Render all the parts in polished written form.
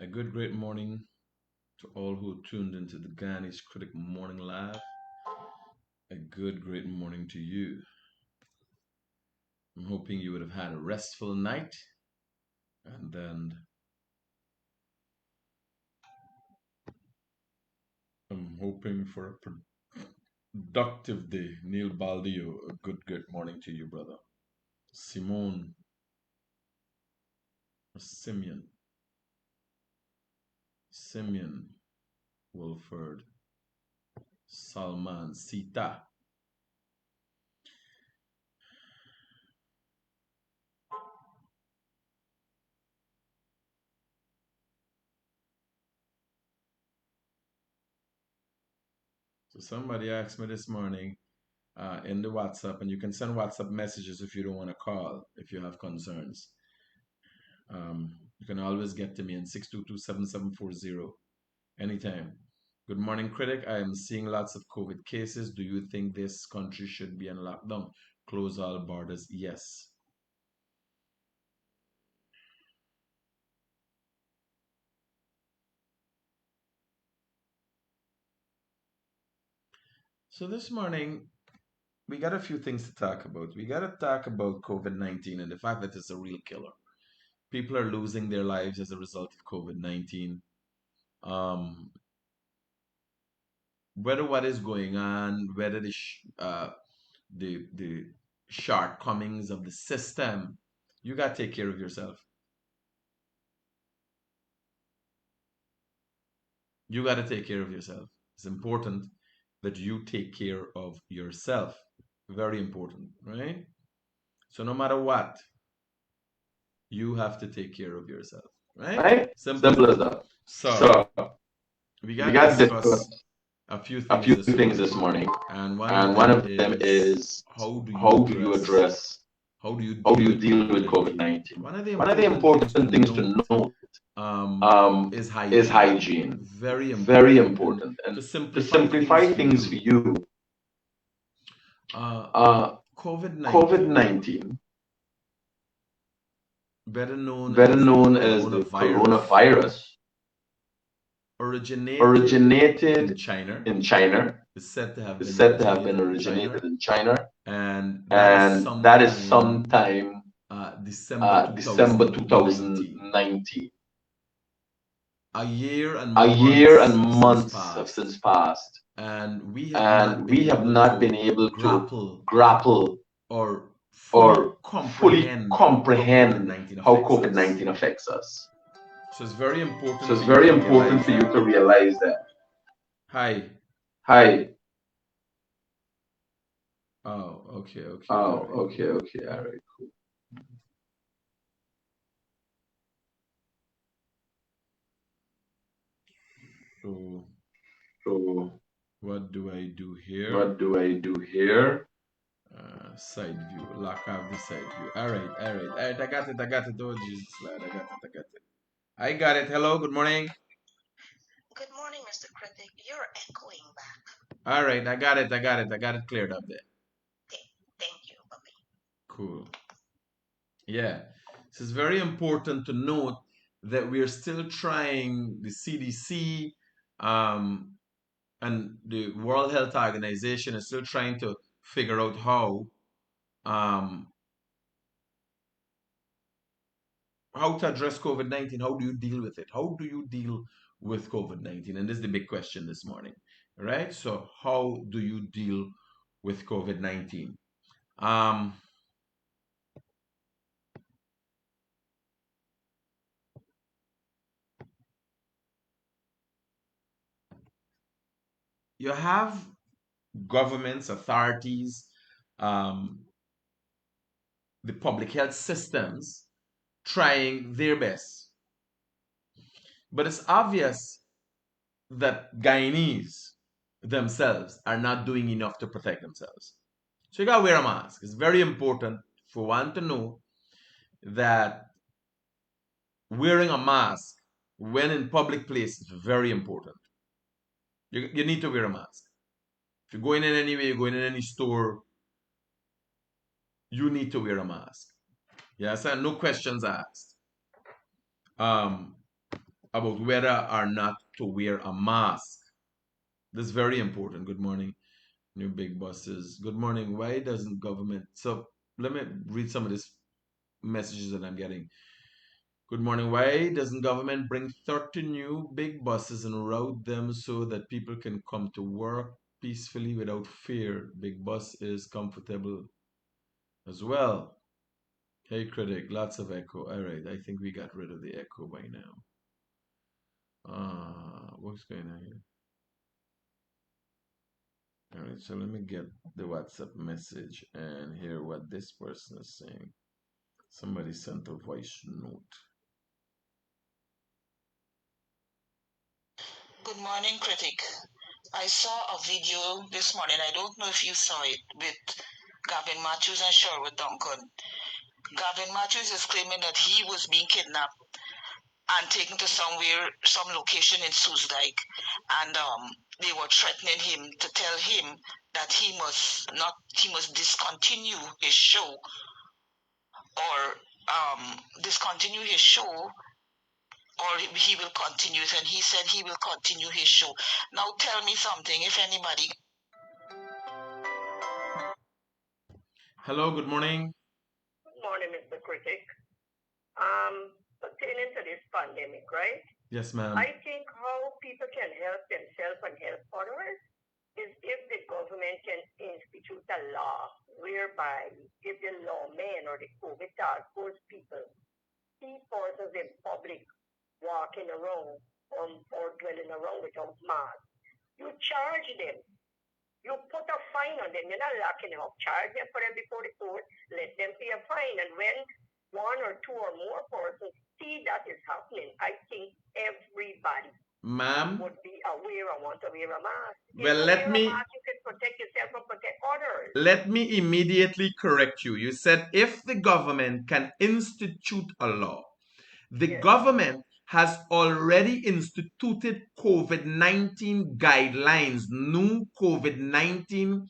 A good, great morning to all who tuned into the Guyanese Critic Morning Live. A good, great morning to you. I'm hoping you would have had a restful night, and then I'm hoping for a productive day. Neil Baldio, a good, great morning to you, brother. Simone, Simeon, Simeon, Wilford, Salman, Sita. So somebody asked me this morning in the WhatsApp, and you can send WhatsApp messages if you don't want to call, if you have concerns. You can always get to me in 622-7740 anytime. Good morning, critic. I am seeing lots of COVID cases. Do you think this country should be in lockdown? Close all borders? Yes. So this morning, we got a few things to talk about. We got to talk about COVID-19 and the fact that it's a real killer. People are losing their lives as a result of COVID-19. Um, whether what is going on, whether the shortcomings of the system, you got to take care of yourself. You got to take care of yourself. It's important that you take care of yourself. Very important, right? So no matter what, you have to take care of yourself, right? Right? Simple as Simple as that. that. So So we we got to got to discuss discuss a few a things few this things morning, this morning, and one of and one them of them is is how how do you address, do you how do deal you with deal with COVID-19? COVID-19? One of the One of the important things to important things to note note is is hygiene. hygiene. Very Very important. And important. to And to simplify things simplify for things for you, you, uh, uh, COVID COVID-19, 19, better known better as the known as the coronavirus, coronavirus, originated in originated China, in China, is said to have is been said to have been originated in originated China, in China, and that is and that is sometime sometime December December 2019. 2019. A year and A year and months have since months have passed, since passed, and we have not and been we have able not to been able to grapple grapple or fully or fully comprehend how COVID comprehend 19 how affects COVID us. 19 affects us. So it's very So important it's for you very to important realize for you that. to realize that. Hi. Hi. Oh, okay, okay, all Oh, right, okay, cool. okay, all right, cool. So, So what do I do here? what do I do here? Side view, lock off the side view. All right, all right, all right. I got it. Oh, Jesus, Lord, I got it. I got it. Hello, good morning. Good morning, Mr. Critic. You're echoing back. All right, I got it cleared up there. Okay, thank you, Bobby. Cool. Yeah. So it's very important to note that we are still trying, the CDC um, and the World Health Organization is still trying to figure out um, how to address COVID-19. How do you deal with it? How do you deal with COVID-19? And this is the big question this morning, right? So how do you deal with COVID-19? Um, you have governments, authorities, um, the public health systems trying their best. But it's obvious that Guyanese themselves are not doing enough to protect themselves. So you gotta wear a mask. It's very important for one to know that wearing a mask when in public place is very important. You need to wear a mask. If you're going in anywhere, you're going in any store, you need to wear a mask. Yes, and no questions asked. Um, about whether or not to wear a mask. This is very important. Good morning, new big bosses. Good morning. Why doesn't government? So let me read some of these messages that I'm getting. Good morning. Why doesn't government bring 30 new big buses and route them so that people can come to work peacefully without fear? Big bus is comfortable as well. Hey, critic, lots of echo. All right, I think we got rid of the echo by now. What's going on here? All right, so let me get the WhatsApp message and hear what this person is saying. Somebody sent a voice note. Good morning, critic. I saw a video this morning. I don't know if you saw it with Gavin Matthews and Sherwood Duncan. Gavin Matthews is claiming that he was being kidnapped and taken to some location in Soesdijk, and they were threatening him to tell him that he must discontinue his show or discontinue his show or he will continue it, and he said he will continue his show. Now tell me something, if anybody. Hello, good morning. Good morning, Mr. Critic. Pertaining to this pandemic, right? Yes, ma'am. I think how people can help themselves and help others is if the government can institute a law whereby if the lawmen or the COVID task force people see persons in public walking around or dwelling around without masks, you charge them. You put a fine on them. You're not locking them up. Charge them for them before the court. Let them pay a fine. And when one or two or more persons see that is happening, I think everybody would be aware and want to wear a mask. Well, let me. Mask, you can protect yourself and protect others. Let me immediately correct you. You said if the government can institute a law, the government has already instituted COVID-19 guidelines, new COVID-19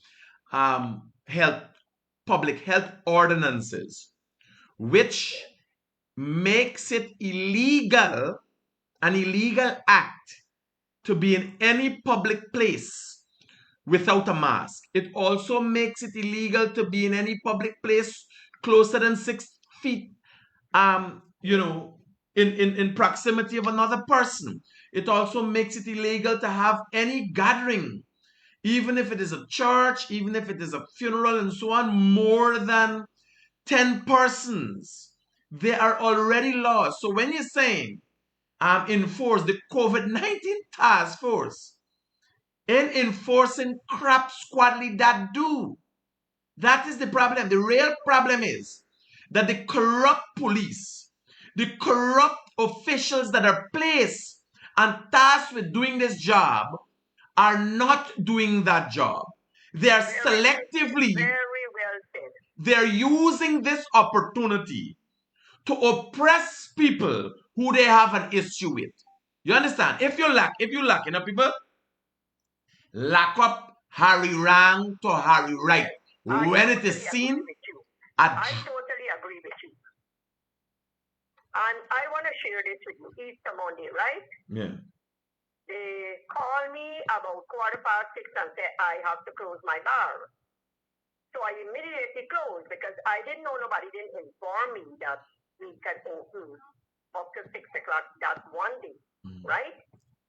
public health ordinances, which makes it illegal, an illegal act, to be in any public place without a mask. It also makes it illegal to be in any public place closer than 6 feet, in proximity of another person. It also makes it illegal to have any gathering, even if it is a church, even if it is a funeral and so on, more than 10 persons. There are already laws. So when you're saying enforce the COVID-19 task force in enforcing crap squadly that do, that is the problem. The real problem is that the corrupt police, the corrupt officials that are placed and tasked with doing this job are not doing that job. They are selectively, they're using this opportunity to oppress people who they have an issue with. You understand? If you lack, people, lock up Harry Rang to Harry Right. When it is seen, I totally agree with you. And I want to share this with you. Easter Monday, right? Yeah. They call me about 6:15 and say I have to close my bar. So I immediately closed because I didn't know, nobody didn't inform me that we can open up to 6 o'clock that one day, right?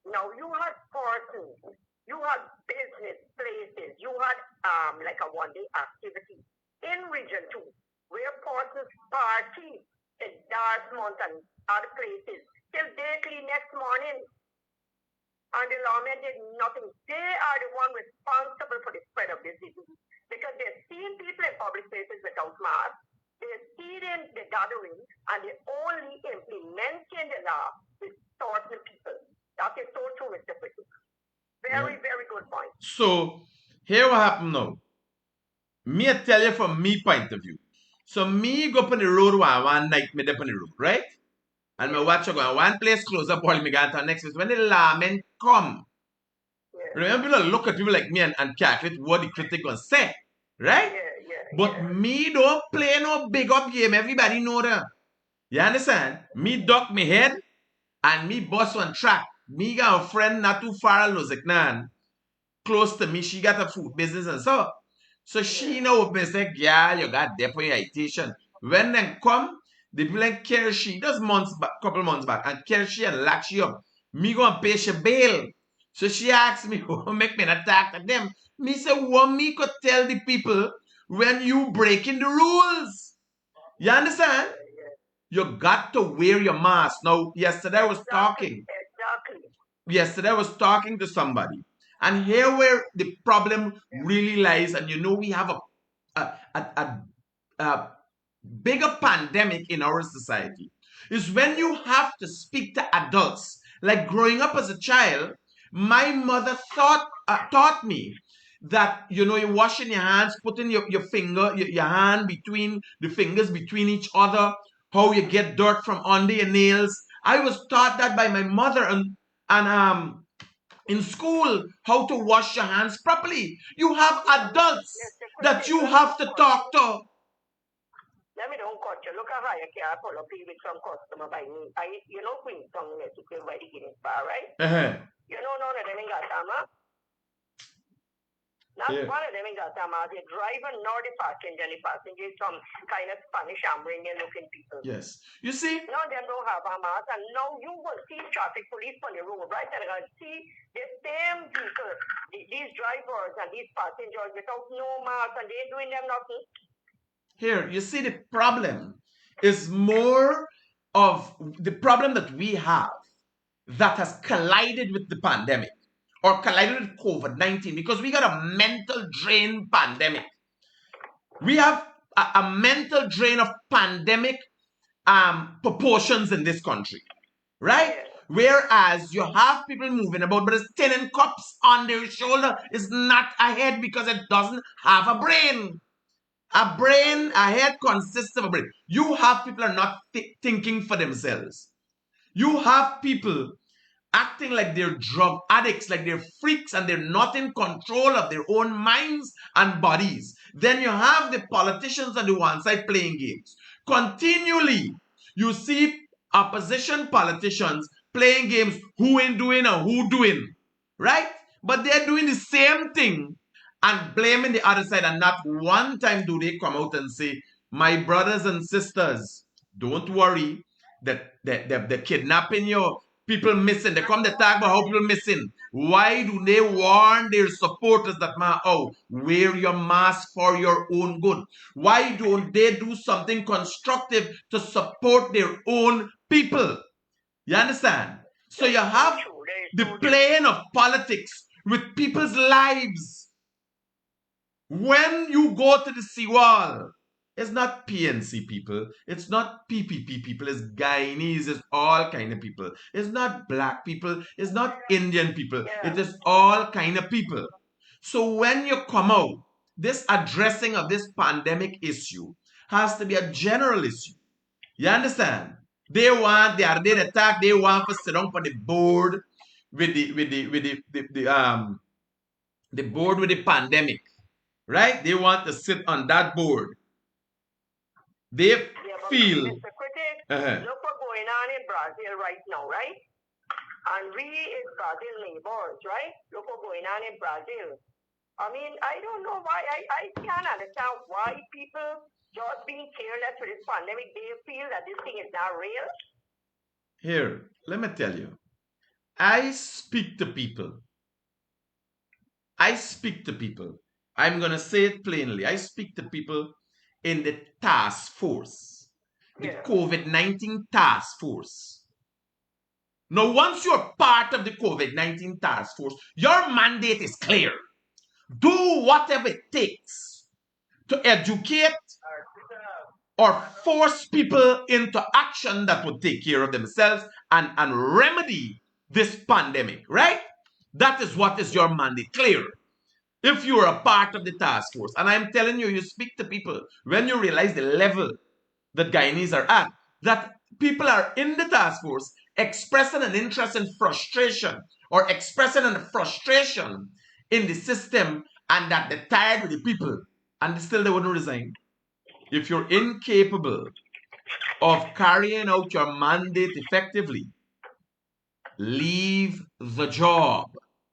Now you had persons, you had business places, you had like a one-day activity in Region 2 where persons party in Dartmouth and other places till daily next morning. And the lawmen did nothing. They are the one responsible for the spread of this disease because they're seeing people in public places without masks. They're seeing the gathering, and they're only implementing the law with certain people. That is so true, Mr. Critic. Very, very good point. So, here what happened now. Me I tell you from me point of view. So, me go up on the road one night, me up on the road, right? And me watch you go one place close up, while me go to the next place. When the lawmen come, remember people look at people like me and calculate what the critic gonna say, right? But me don't play no big up game. Everybody know that. You understand? Me duck me head and me boss on track. Me got a friend not too far Loziknan, close to me. She got a food business and so. So she know me say, girl, you got deportation. When them come, the people like carry she just months back, couple months back, and carry she and lock she up. Me go and pay she bail. So she asked me, make me an attack at them. Me say, what me could tell the people when you breaking the rules? You understand? You got to wear your mask. Now, yesterday I was talking. Exactly. Yesterday I was talking to somebody. And here where the problem really lies, and you know we have a bigger pandemic in our society, is when you have to speak to adults. Like growing up as a child, my mother taught me that you're washing your hands, putting your finger, your hand between the fingers between each other, how you get dirt from under your nails. I was taught that by my mother, and in school how to wash your hands properly. You have adults that you have to talk to. Let me don't cut you. Look at how you can't pull up with some customer by me. Queenstown, Mexico, by the Guinness bar, right? None of them in Gatama. Not one of them in Gatama. The driver nor the passenger. The passenger is some kind of Spanish Amerindian looking people. Yes. You see? None of them don't have a mask. And now you will see traffic police on the road, right? And you're going to see the same people, these drivers and these passengers without no mask, and they're doing them nothing. Here, you see, the problem is more of the problem that we have that has collided with the pandemic or collided with COVID-19, because we got a mental drain pandemic. We have a mental drain of pandemic proportions in this country, right? Whereas you have people moving about, but it's tin and cups on their shoulder is not a head because it doesn't have a brain. A head consists of a brain. You have people are not thinking for themselves. You have people acting like they're drug addicts, like they're freaks, and they're not in control of their own minds and bodies. Then you have the politicians on the one side playing games. Continually, you see opposition politicians playing games, who ain't doing or who doing, right? But they're doing the same thing and blaming the other side, and not one time do they come out and say, my brothers and sisters, don't worry, that they're kidnapping you, people missing. They come to talk about how people missing. Why do they warn their supporters that, wear your mask for your own good? Why don't they do something constructive to support their own people? You understand? So you have the playing of politics with people's lives. When you go to the seawall, it's not PNC people, it's not PPP people, it's Guyanese, it's all kind of people. It's not black people, it's not Indian people, it is all kind of people. So when you come out, this addressing of this pandemic issue has to be a general issue. You understand? They want the attack, they want to sit down for the board with the board with the pandemic. Right? They want to sit on that board. They feel. Mr. Critic, look what's going on in Brazil right now, right? And we is Brazil neighbors, right? Look what's going on in Brazil. I mean, I don't know why. I can't understand why people just being careless with this pandemic. They feel that this thing is not real. Here, let me tell you. I speak to people. I'm going to say it plainly. I speak to people in the task force, the COVID-19 task force. Now, once you're part of the COVID-19 task force, your mandate is clear. Do whatever it takes to educate or force people into action that would take care of themselves and remedy this pandemic, right? That is what is your mandate, clear. If you are a part of the task force, and I'm telling you, you speak to people, when you realize the level that Guyanese are at, that people are in the task force expressing an interest in frustration or expressing a frustration in the system, and that they're tired with the people, and still they wouldn't resign. If you're incapable of carrying out your mandate effectively, leave the job.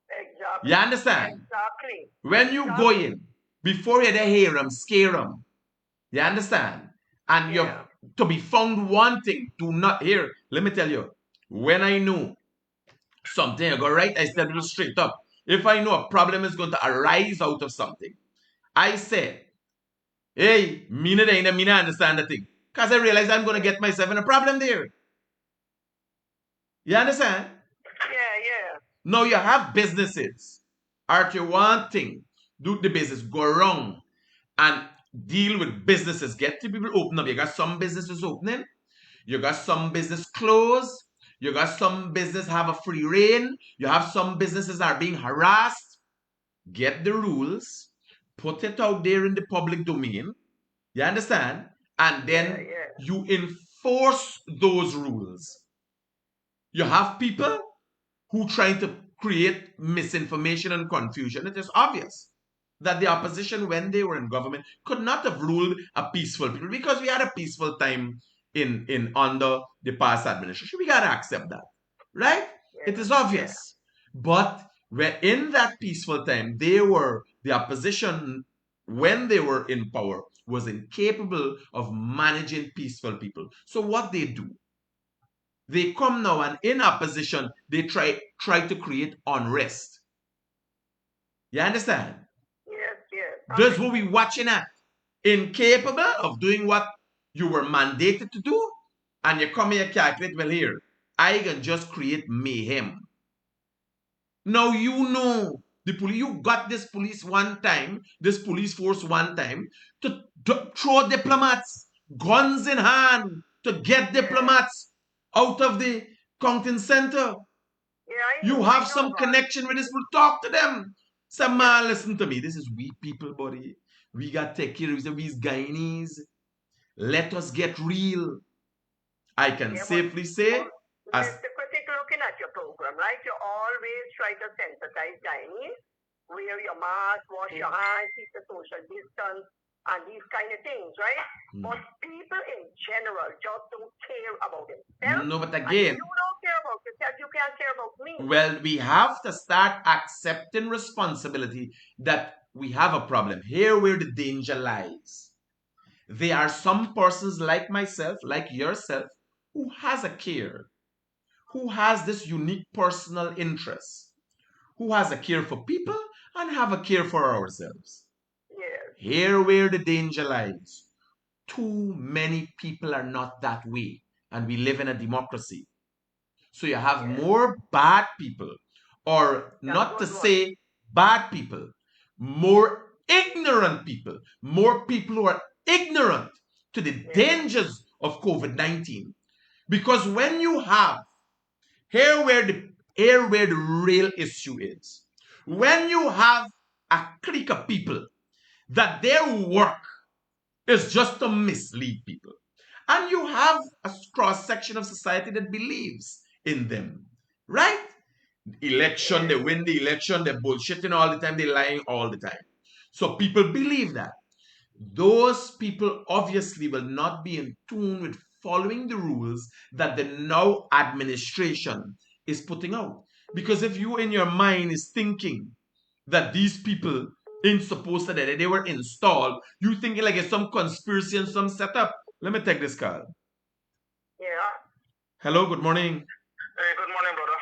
Exactly. You understand? Exactly. When you go in, before you hear them, scare them. You understand? And you Yeah. to be found wanting, do not hear. Let me tell you, when I know something I go right, I tell you straight up. If I know a problem is going to arise out of something, I say, hey, me not understand the thing. Because I realize I'm going to get myself in a problem there. You understand? Yeah. Now you have businesses. Art you one thing, do the business go wrong and deal with businesses. Get the people open up. You got some businesses opening, you got some business closed, you got some business have a free reign, you have some businesses are being harassed. Get the rules, put it out there in the public domain. You understand? And then you enforce those rules. You have people who trying to create misinformation and confusion. It is obvious that the opposition, when they were in government, could not have ruled a peaceful people because we had a peaceful time in under the past administration. We gotta accept that, right? It is obvious. But when in that peaceful time, the opposition, when they were in power, was incapable of managing peaceful people. So what they do, they come now and in opposition, they try to create unrest. You understand? Yes. That's what we watching at. Incapable of doing what you were mandated to do, and you come here calculate, well here, I can just create mayhem. Now you know the police, you got this police one time, this police force one time, to throw diplomats, guns in hand, to get diplomats out of the counting center. You have some connection with this, we'll talk to them. Say, man, listen to me. This is we people, buddy. We got to take care of these Guyanese. Let us get real. I can safely say, as Mr. Critic, looking at your program, right? You always try to sensitize Chinese, wear your mask, wash your hands, keep the social distance, and these kind of things, right? But people in general just don't care about themselves. No, but again, you don't care about yourself, you can't care about me. Well, we have to start accepting responsibility that we have a problem. Here where the danger lies. There are some persons like myself, like yourself, who has a care, who has this unique personal interest, who has a care for people and have a care for ourselves. Here where the danger lies. Too many people are not that way, and we live in a democracy. So you have more bad people, or not to say bad people, more ignorant people, more people who are ignorant to the dangers of COVID-19. Because when you have, here where the real issue is, when you have a clique of people that their work is just to mislead people, and you have a cross section of society that believes in them, right? Election, they win the election, they're bullshitting all the time, they're lying all the time. So people believe that. Those people obviously will not be in tune with following the rules that the now administration is putting out. Because if you in your mind is thinking that these people ain't supposed to that they were installed, you thinking like it's some conspiracy and some setup. Let me take this call. Hello, good morning. Hey, good morning, brother.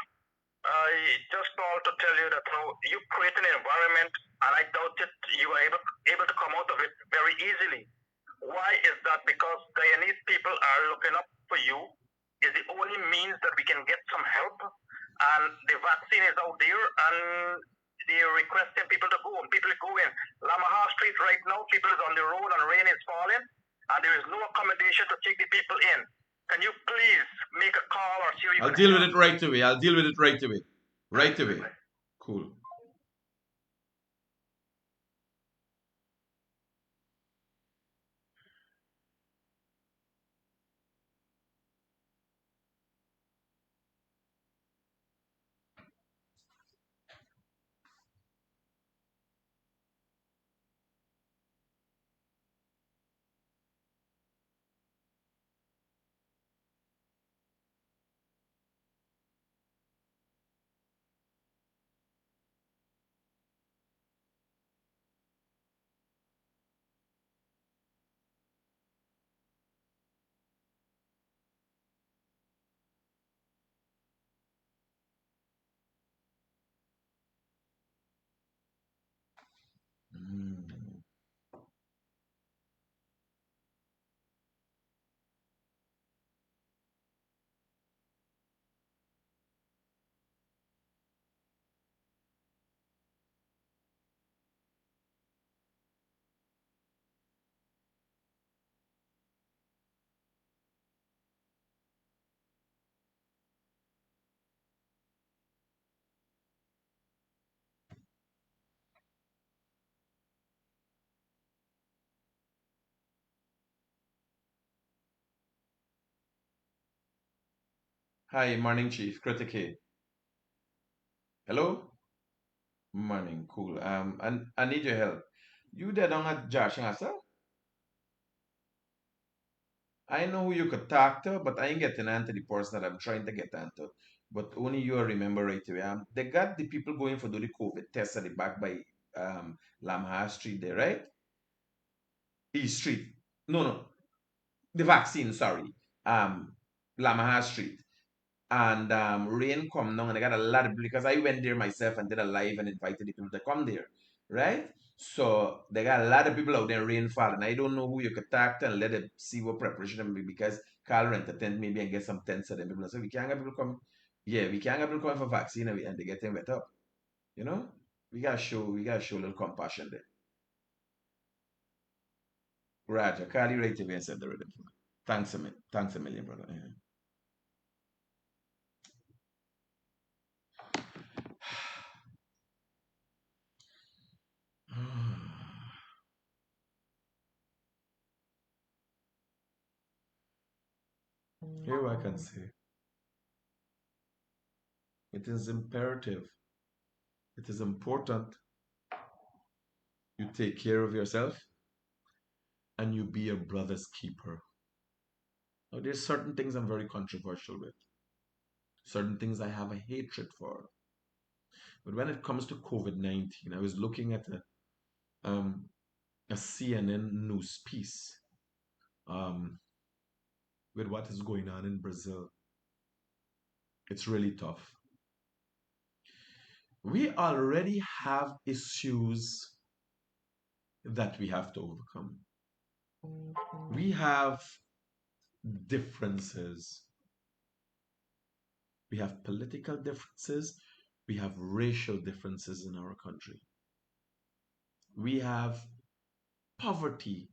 I just called to tell you that you create an environment, and I doubt it you are able to come out of it very easily. Why is that? Because Guyanese people are looking up for you. Is the only means that we can get some help, and the vaccine is out there, and they're requesting people to go, and people go in. Lamaha Street right now, people is on the road, and rain is falling, and there is no accommodation to take the people in. Can you please make a call or see? I'll deal with it right away. I'll deal with it right away. Right away. Cool. Mm. Hi, morning, Chief. Critic. Hello? Morning, cool. And I need your help. You there down at Josh, sir? I know who you could talk to, but I ain't getting onto the person that I'm trying to get onto. But only you remember right away. They got the people going for do the COVID test at the back by Lamha Street there, right? East Street. No. The vaccine, sorry. Um, Lamha Street. And rain come down and I got a lot of because I went there myself and did a live and invited the people to come there, right? So they got a lot of people out there rainfall and I don't know who you could talk to and let them see what preparation them be because Carl rent a tent maybe and get some tents of them people. So we can't have people come. Yeah, we can't have people come for vaccine and they get them wet up. You know? We gotta show a little compassion there. Roger, Carly right away and send the rhythm. Thanks a million, brother. Yeah. Here I can say it is imperative, it is important you take care of yourself and you be your brother's keeper. Now, there's certain things I'm very controversial with, certain things I have a hatred for. But when it comes to COVID-19, I was looking at a CNN news piece um, with what is going on in Brazil. It's really tough. We already have issues that we have to overcome. We have differences. We have political differences. We have racial differences in our country. We have poverty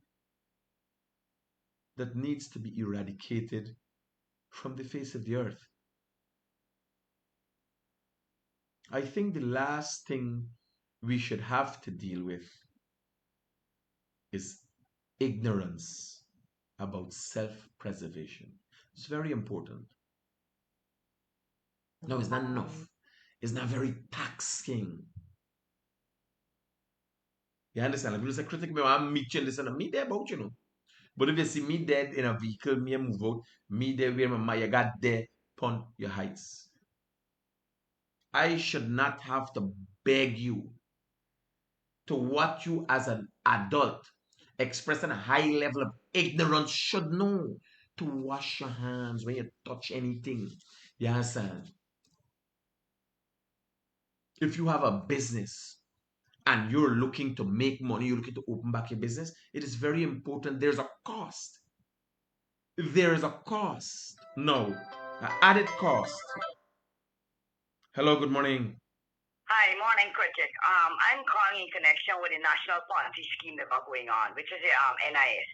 that needs to be eradicated from the face of the earth. I think the last thing we should have to deal with is ignorance about self preservation. It's very important. No, it's not enough. It's not very taxing. You understand? Like people say, critic me, I'm meeting this and me there about, you know. But if you see me dead in a vehicle, me move out, me there where my you got there upon your heights. I should not have to beg you to what you as an adult expressing a high level of ignorance should know to wash your hands when you touch anything. You understand? If you have a business and you're looking to make money, you're looking to open back your business, it is very important. There's a cost. There is a cost. No, an added cost. Hello, good morning. Hi, morning, Critic. I'm calling in connection with the National Policy Scheme that are going on, which is the NIS.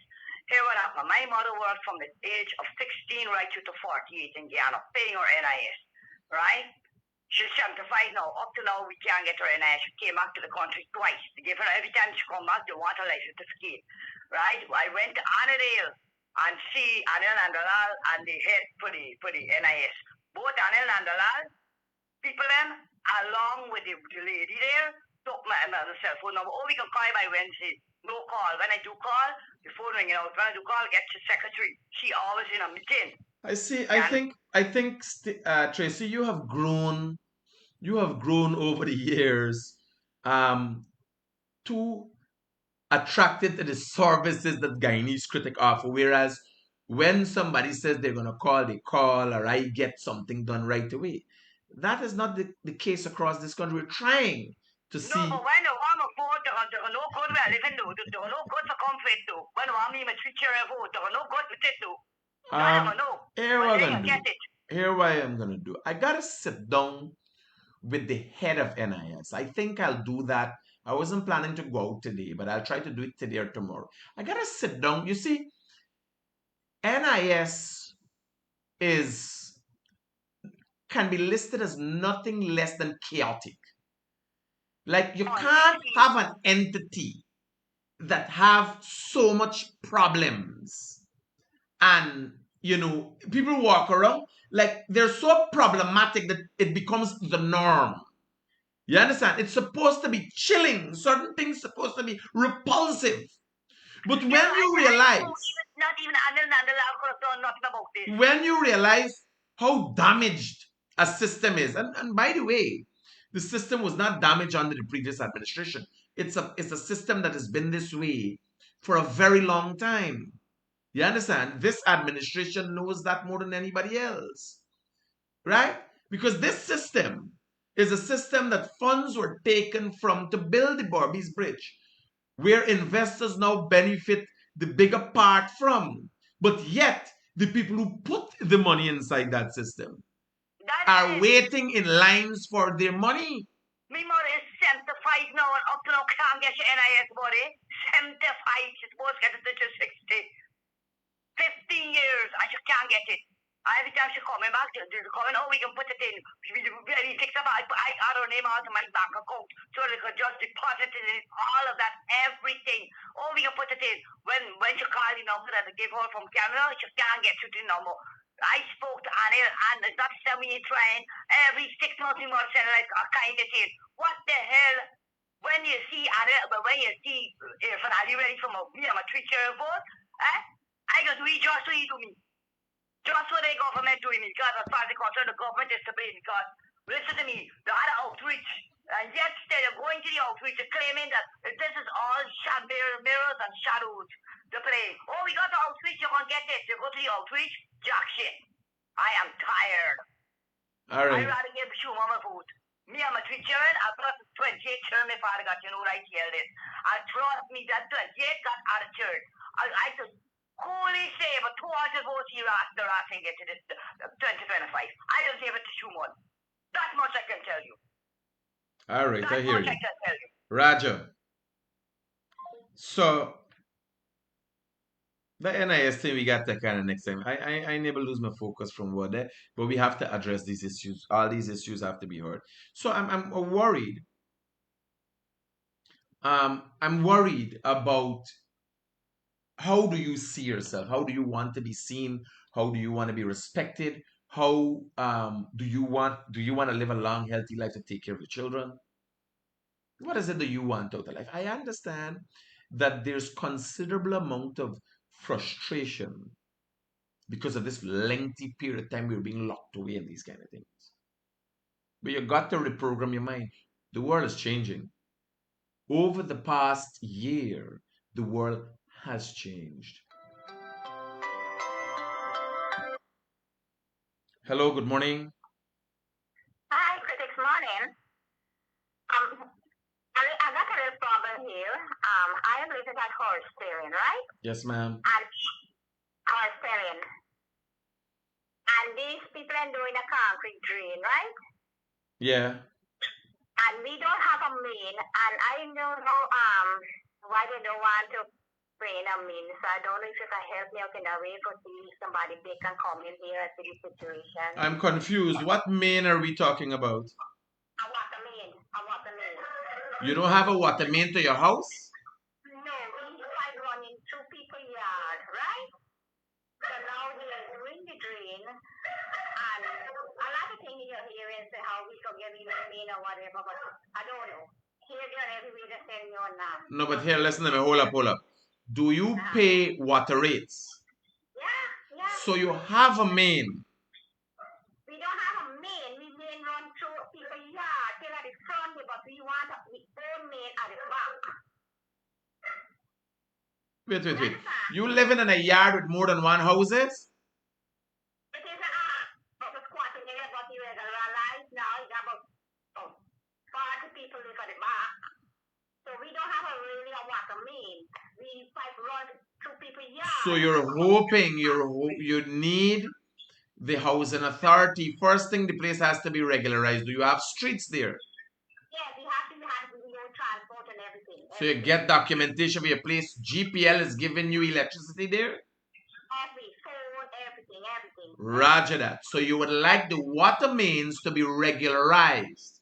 Here what happened. My mother worked from the age of 16 right through to 48 in Guyana, paying her NIS, right? She's 75 now. Up to now, we can't get her NIS. She came back to the country twice. They give her every time she come back, they want her life certificate, right? I went to Annandale and see Anil and Dalal and the head for the NIS. Both Anil and Dalal, people them, along with the lady there, took my cell phone number. Oh, we can call by Wednesday. No call. When I do call, the phone ringing out. When I do call, get your secretary. She always in a meeting. I see. I think, Tracy, you have grown. You have grown over the years, too attracted to the services that Guyanese Critic offer. Whereas when somebody says they're gonna call, they call, or I get something done right away. That is not the case across this country. We're trying to see. No, but when the home afford to no good where I live in, no good for comfort, though. When I'm a teacher and vote, no good with it, though. Here what I'm gonna do. Here what I'm gonna do. I gotta sit down with the head of NIS. I think I'll do that. I wasn't planning to go out today, but I'll try to do it today or tomorrow. I gotta sit down. You see, NIS can be listed as nothing less than chaotic. Like you can't have an entity that have so much problems, and people walk around like they're so problematic that it becomes the norm. You understand? It's supposed to be chilling. Certain things supposed to be repulsive. But when you realize, not even could have done nothing about this. When you realize how damaged a system is, and by the way, the system was not damaged under the previous administration. It's a system that has been this way for a very long time. You understand? This administration knows that more than anybody else, right? Because this system is a system that funds were taken from to build the Barbies Bridge, where investors now benefit the bigger part from. But yet, the people who put the money inside that system are waiting in lines for their money. My mother is 75 now and up to now can't get your NIS body. 75, she's supposed to get it to 60. 15 years and she can't get it. Every time she's coming back, she's coming, we can put it in. We fix up, I add her name out to my bank account so they could just deposit it in, all of that, everything. We can put it in. When she called the number that I gave her from Canada, she can't get it in no more. I spoke to Annie, and it's not 7 years trying. Every 6 months, we must send like a kind of thing. What the hell? When you see Annie, but when you see, if I'm ready for me, I'm a 3-year vote, I can do it just what you do me. Just what the government doing me. Because as far as the concerned, the government is to blame. Because, listen to me, they had an outreach. And yet, instead of going to the outreach, they're claiming that this is all mirrors and shadows to play. We got the outreach, you can't get this. You go to the outreach, jack shit. I am tired. All right. I'd rather give Schumer my vote. Me, I'm a 3-year, I got 28 term my father got, right here this. And trust me, that 28 got out of church. I just holy say, but 200 votes here after I can get to this 2025. I don't give it to Schumer. That much I can tell you. All right, I hear you. I can tell you. Roger. So the NIS thing we got to kind of next time. I never lose my focus from what there, but we have to address these issues. All these issues have to be heard. So I'm worried. I'm worried about how do you see yourself? How do you want to be seen? How do you want to be respected? How do you want to live a long, healthy life to take care of your children? What is it that you want out of life? I understand that there's considerable amount of frustration because of this lengthy period of time we're being locked away in these kind of things. But you got to reprogram your mind. The world is changing. Over the past year, the world has changed. Hello, good morning. Hi, Critics Morning. I got a little problem here. I am living at horse steering, right? Yes, ma'am. And horse steering. And these people are doing a concrete drain, right? Yeah. And we don't have a main, and I don't know why they don't want to bring a main. So I don't know if you can help me out in a way for see somebody they can come in here and see the situation. I'm confused. What main are we talking about? A water main. A water main. You don't have a water main to your house? No, we tried running 2 people's yard, right? So now we are doing the drain, and a lot of things you're hearing say how we could get in the main or whatever, but I don't know. Here, there, everywhere they send me on now. No, but here, listen to me. Hold up. Do you pay water rates? Yeah. So you have a main. We don't have a main. We main run through people's yard till at the front, but we want the own main at the back. Wait. You living in a yard with more than one houses? It is a squatting area, but you realize now it's about 40 people live at the back. So we don't have really a water main. We pipe run through people's yards. So you're hoping you need the housing authority. First thing, the place has to be regularized. Do you have streets there? Yeah, we have transport and everything. So you get documentation for your place. GPL is giving you electricity there? Every phone, everything. Roger that. So you would like the water mains to be regularized.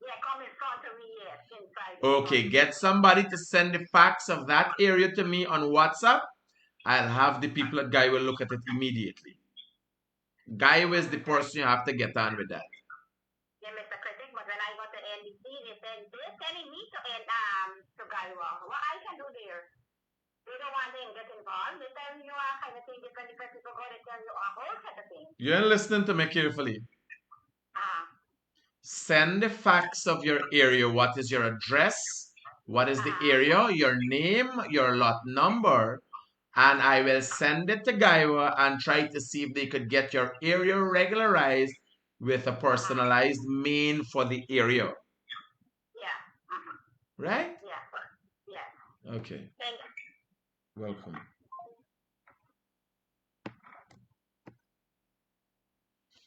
Yeah, come in front of me, yes, inside. Okay, get somebody to send the facts of that area to me on WhatsApp. I'll have the people at Guy will look at it immediately. Guy is the person you have to get on with that. Yeah, Mr. Critic, but when I got to NBC, they're sending me to Guy. What I can do there? They don't want to get involved. They tell you all kind of thing, different people go, they tell you a whole set of things. You're listening to me carefully. Send the facts of your area. What is your address? What is the area? Your name, your lot number. And I will send it to Gaiwa and try to see if they could get your area regularized with a personalized main for the area. Yeah. Right? Yeah. Okay. Thank you. Welcome.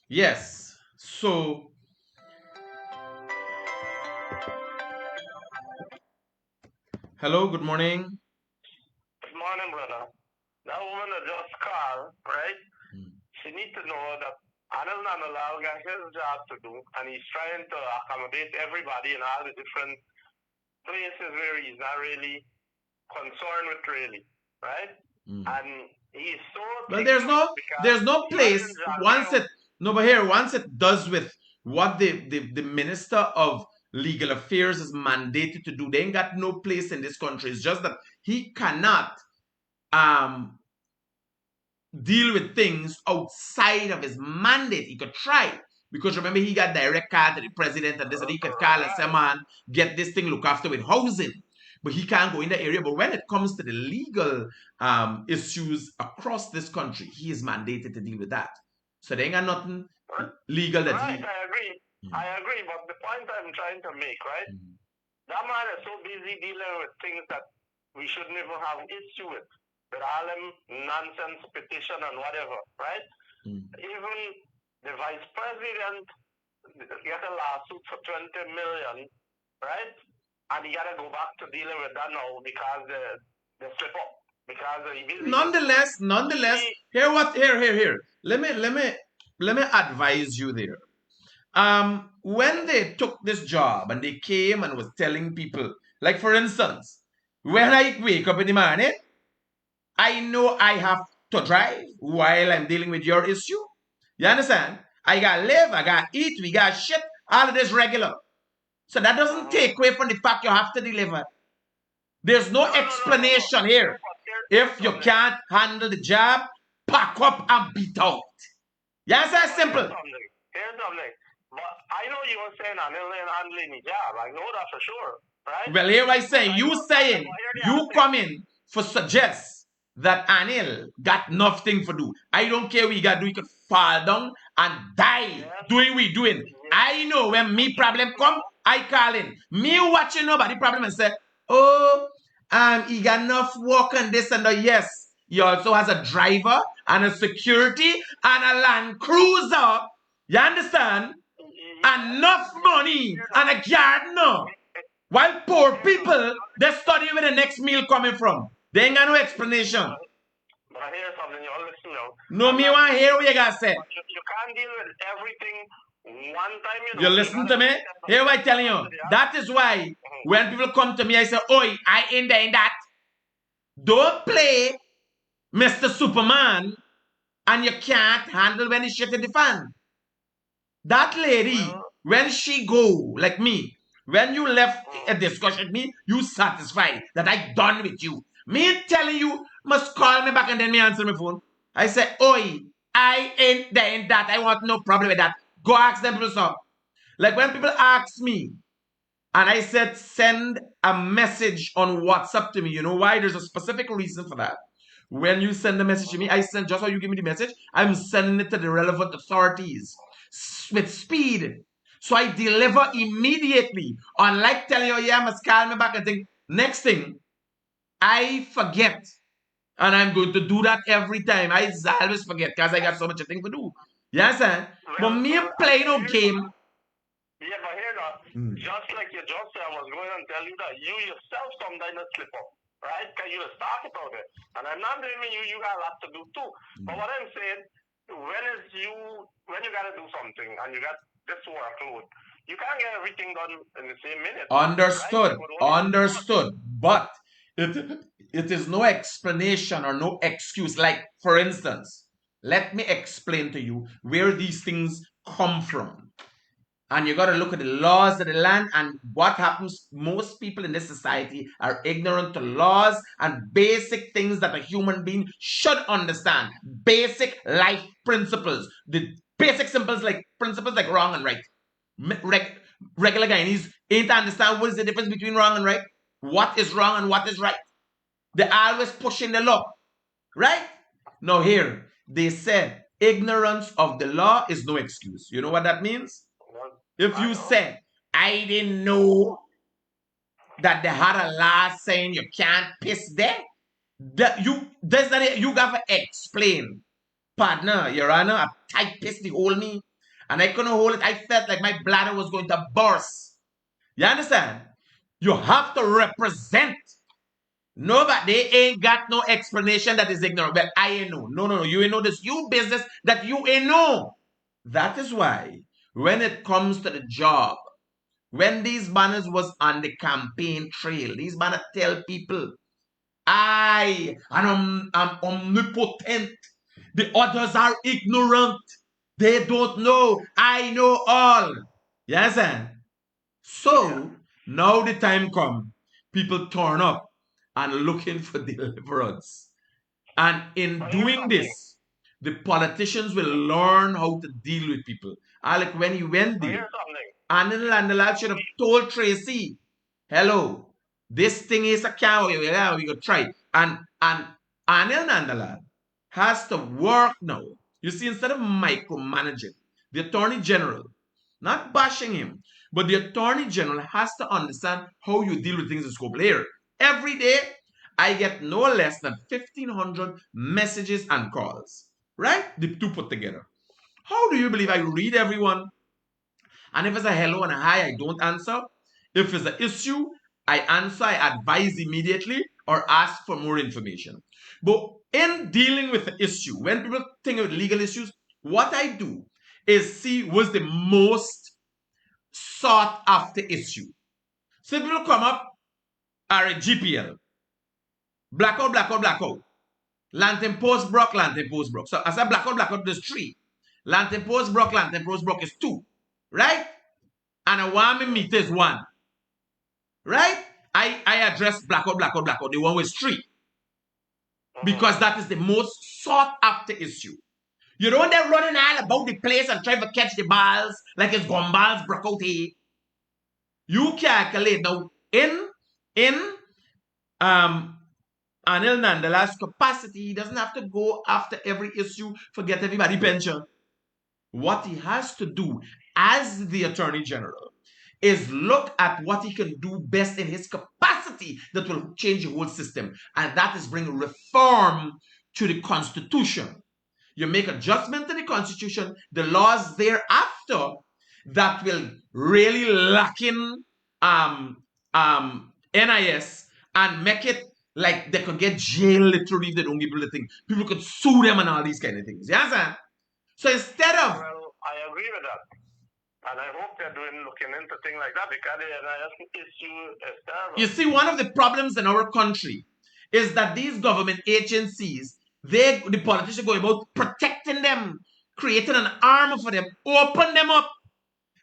Yes. So hello, good morning. Good morning, brother. That woman that just called, right? She needs to know that Anil Nanalal got his job to do, and he's trying to accommodate everybody in all the different places where he's not really concerned with, really, right? And he's so well, there's no place once it does with what the Minister of Legal Affairs is mandated to do, they ain't got no place in this country. It's just that he cannot deal with things outside of his mandate. He could try, because remember, he got direct call to the president and this, and he could call and say, man, get this thing look after with housing. But he can't go in the area. But when it comes to the legal issues across this country, he is mandated to deal with that. So there ain't got nothing legal that right, I agree, but the point I'm trying to make, right? That man is so busy dealing with things that we shouldn't even have issue with all them nonsense petition and whatever, right? Even the vice president get a lawsuit for 20 million, right? And he got to go back to dealing with that now because they slip up. Because nonetheless, here. Let me advise you there. When they took this job and they came and was telling people, like for instance, when I wake up in the morning, I know I have to drive while I'm dealing with your issue. You understand? I gotta live, I gotta eat, we gotta shit, all of this regular. So that doesn't take away from the fact you have to deliver. There's no explanation here. If you can't handle the job, pack up and beat out. Yeah, it's that simple. Here's something. But I know you were saying I'm handling the job. I know that for sure, right? Well, here I say, you come in for suggest that Anil got nothing for do. I don't care what he got to do. He could fall down and die doing what we doing. I know when me problem come, I call in. Me watching nobody problem and say, oh, he got enough work and this and that. Yes, he also has a driver and a security and a Land Cruiser. You understand? Enough money and a gardener. While poor people, they study where the next meal coming from. They ain't got no explanation. But I hear something, you listen now. No, me want to hear what you got to say. You can't deal with everything one time. You listen to me? Hear what I'm telling you. That is why when people come to me, I say, oi, I ain't there in that. Don't play Mr. Superman and you can't handle when it's shit in the fan. That lady, when she go, like me, when you left a discussion with me, you satisfied that I done with you. Me telling you must call me back and then me answer my phone. I say, oi, I ain't there in that. I want no problem with that. Go ask them people so. Like when people ask me, and I said, send a message on WhatsApp to me. You know why? There's a specific reason for that. When you send a message to me, I send just how you give me the message. I'm sending it to the relevant authorities with speed. So I deliver immediately. Unlike telling you, yeah, I must call me back and think. Next thing, I forget. And I'm going to do that every time. I always forget because I got so much thing to do. Yes, sir. But me play no game. Yeah, but here now, just like you just said, I was going to tell you that you yourself sometimes slip up, right? Because you just talk about it. And I'm not blaming you, you got a lot to do too. But what I'm saying, when you got to do something and you got this workload, you can't get everything done in the same minute. Understood. Right? Understood. But it is no explanation or no excuse. Like, for instance, let me explain to you where these things come from. And you got to look at the laws of the land and what happens. Most people in this society are ignorant to laws and basic things that a human being should understand. Basic life principles. The basic principles like wrong and right. Regular Guyanese ain't understand what is the difference between wrong and right. What is wrong and what is right. They're always pushing the law. Right? Now here, they said ignorance of the law is no excuse. You know what that means? If you said, I didn't know that they had a law saying you can't piss there, you got to explain. Partner, Your Honor, a tight piss the hold me, and I couldn't hold it. I felt like my bladder was going to burst. You understand? You have to represent. No, but they ain't got no explanation that is ignorant. But I ain't know. No. You ain't know this. You business that you ain't know. That is why when it comes to the job, when these banners was on the campaign trail, these banners tell people, I'm omnipotent. The others are ignorant. They don't know. I know all. Yes, sir. So now the time come, people turn up and looking for deliverance. And in doing this, the politicians will learn how to deal with people. Like when he went there, Anil and the lad should have told Tracy, hello, this thing is a cow, we go try. And Anil Nandalal has to work now. You see, instead of micromanaging, the Attorney General, not bashing him, but the Attorney General has to understand how you deal with things in scope layer. Every day, I get no less than 1,500 messages and calls, right? The two put together. How do you believe I read everyone? And if it's a hello and a hi, I don't answer. If it's an issue, I answer, I advise immediately or ask for more information. But in dealing with the issue, when people think of legal issues, what I do is see what's the most sought after issue. So people come up are a GPL. Blackout. Lantern post broke. So as I blackout, there's 3. Lantern post broke is 2. Right? And a warming meter is 1. Right? I address blackout. The one with 3. Because that is the most sought after issue. You don't they're running all about the place and trying to catch the balls like it's gumballs broke out here. You calculate now in Anil Nandala's capacity, he doesn't have to go after every issue, forget everybody pension. What he has to do as the Attorney General is look at what he can do best in his capacity that will change the whole system. And that is bring reform to the Constitution. You make adjustment to the Constitution, the laws thereafter that will really lock in NIS and make it like they could get jail literally if they don't give people the thing. People could sue them and all these kind of things. You understand? So instead of... Well, I agree with that. And I hope they're looking into things like that because the NIS issue is terrible. You see, one of the problems in our country is that these government agencies, the politicians go about protecting them, creating an arm for them, open them up.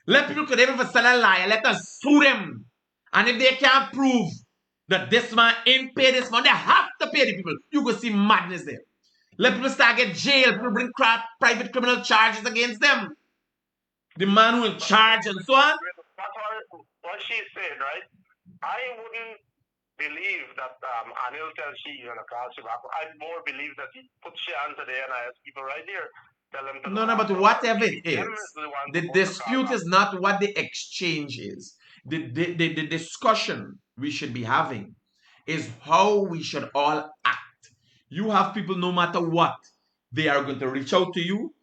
Let people could even sell a lie, let us sue them. And if they can't prove that this man ain't paid this money, they have to pay the people. You go see madness there. Let people start get jail, people bring private criminal charges against them. The man who in charge and so on. That's what she said, right? I wouldn't believe that Anil tells she's going to call you back. I'd more believe that he puts you onto the NIS people right here. tell them to No, look but after whatever them. it Them is, the ones the supposed to call dispute back. is not what the exchange is. The discussion we should be having is how we should all act. You have people, no matter what, they are going to reach out to you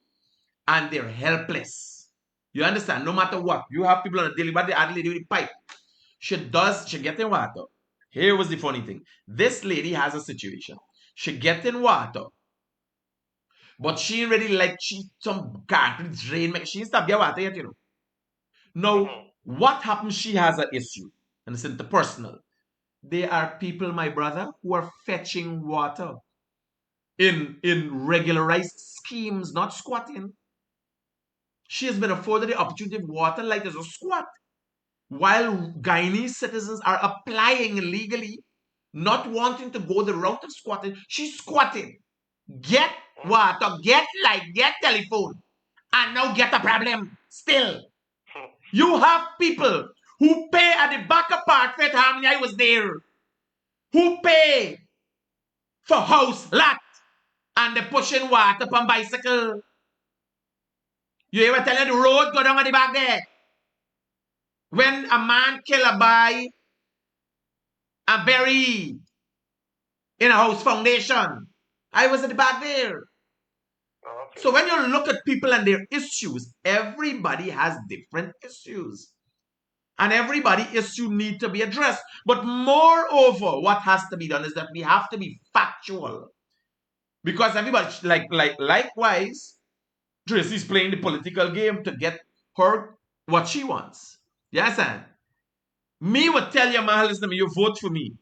and they're helpless. You understand? No matter what. You have people on a daily, but the other lady with the pipe. She get in water. Here was the funny thing. This lady has a situation. She get in water, but she really like some carpet drain. She needs to get water yet, you know. Now, what happens? She has an issue, and it's interpersonal. There are people, my brother, who are fetching water in regularized schemes, not squatting. She has been afforded the opportunity of water like there's a squat. While Guyanese citizens are applying illegally, not wanting to go the route of squatting, she's squatting. Get water, get light, get telephone, and now get a problem still. You have people who pay at the back apartment, how many I was there, who pay for house, lot, and they're pushing water up on bicycle. You ever tell you the road go down at the back there? When a man kill a boy and bury in a house foundation, I was at the back there. Okay. So when you look at people and their issues, everybody has different issues. And everybody issue need to be addressed. But moreover, what has to be done is that we have to be factual. Because everybody, likewise, Tracy's playing the political game to get her what she wants. Yes, and me would tell you, man, listen to me, you vote for me.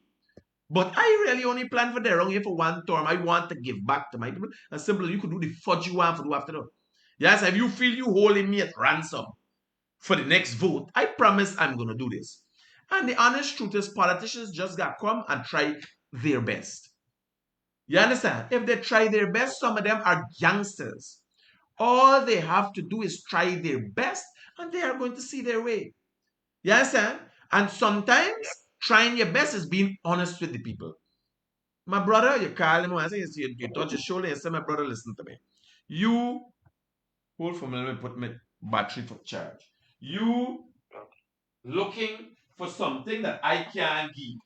But I really only plan for the wrong here for one term. I want to give back to my people. And simply, you could do the fudge you want to do after that. Yes, if you feel you holding me at ransom for the next vote, I promise I'm going to do this. And the honest truth is, politicians just got to come and try their best. You understand? If they try their best, some of them are youngsters. All they have to do is try their best, and they are going to see their way. You understand? And sometimes trying your best is being honest with the people. My brother, you call him, I say, you touch his shoulder and say, my brother, listen to me. You, hold for me, let me put my battery for charge. You looking for something that I can't give.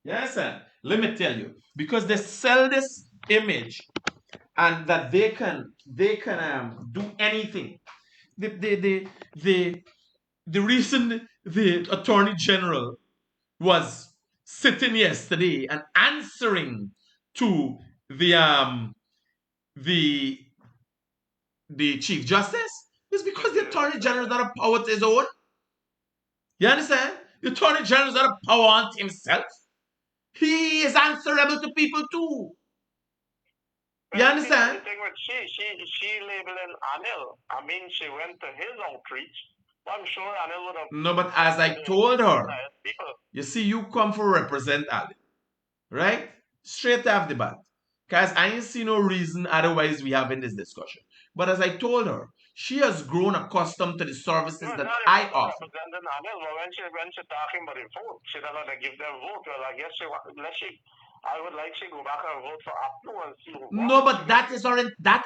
You understand? Let me tell you, because they sell this image and that they can do anything. The reason the Attorney General was sitting yesterday and answering to the the Chief Justice is because the Attorney General is not a power to his own. You understand? The Attorney General is not a power unto himself. He is answerable to people too. You understand? The thing with she labeling Anil. I mean, she went to his outreach. I'm sure Anil would have. No, but as I told her, you see, you come for represent Ali, right? Straight off the bat. Because I ain't see no reason otherwise we having this discussion. But as I told her, she has grown accustomed to the services that I offer. Representing Anil, but when she talking about the vote, she doesn't give them vote. Well, I guess I would like to go back and vote for Apnu and see. No, but that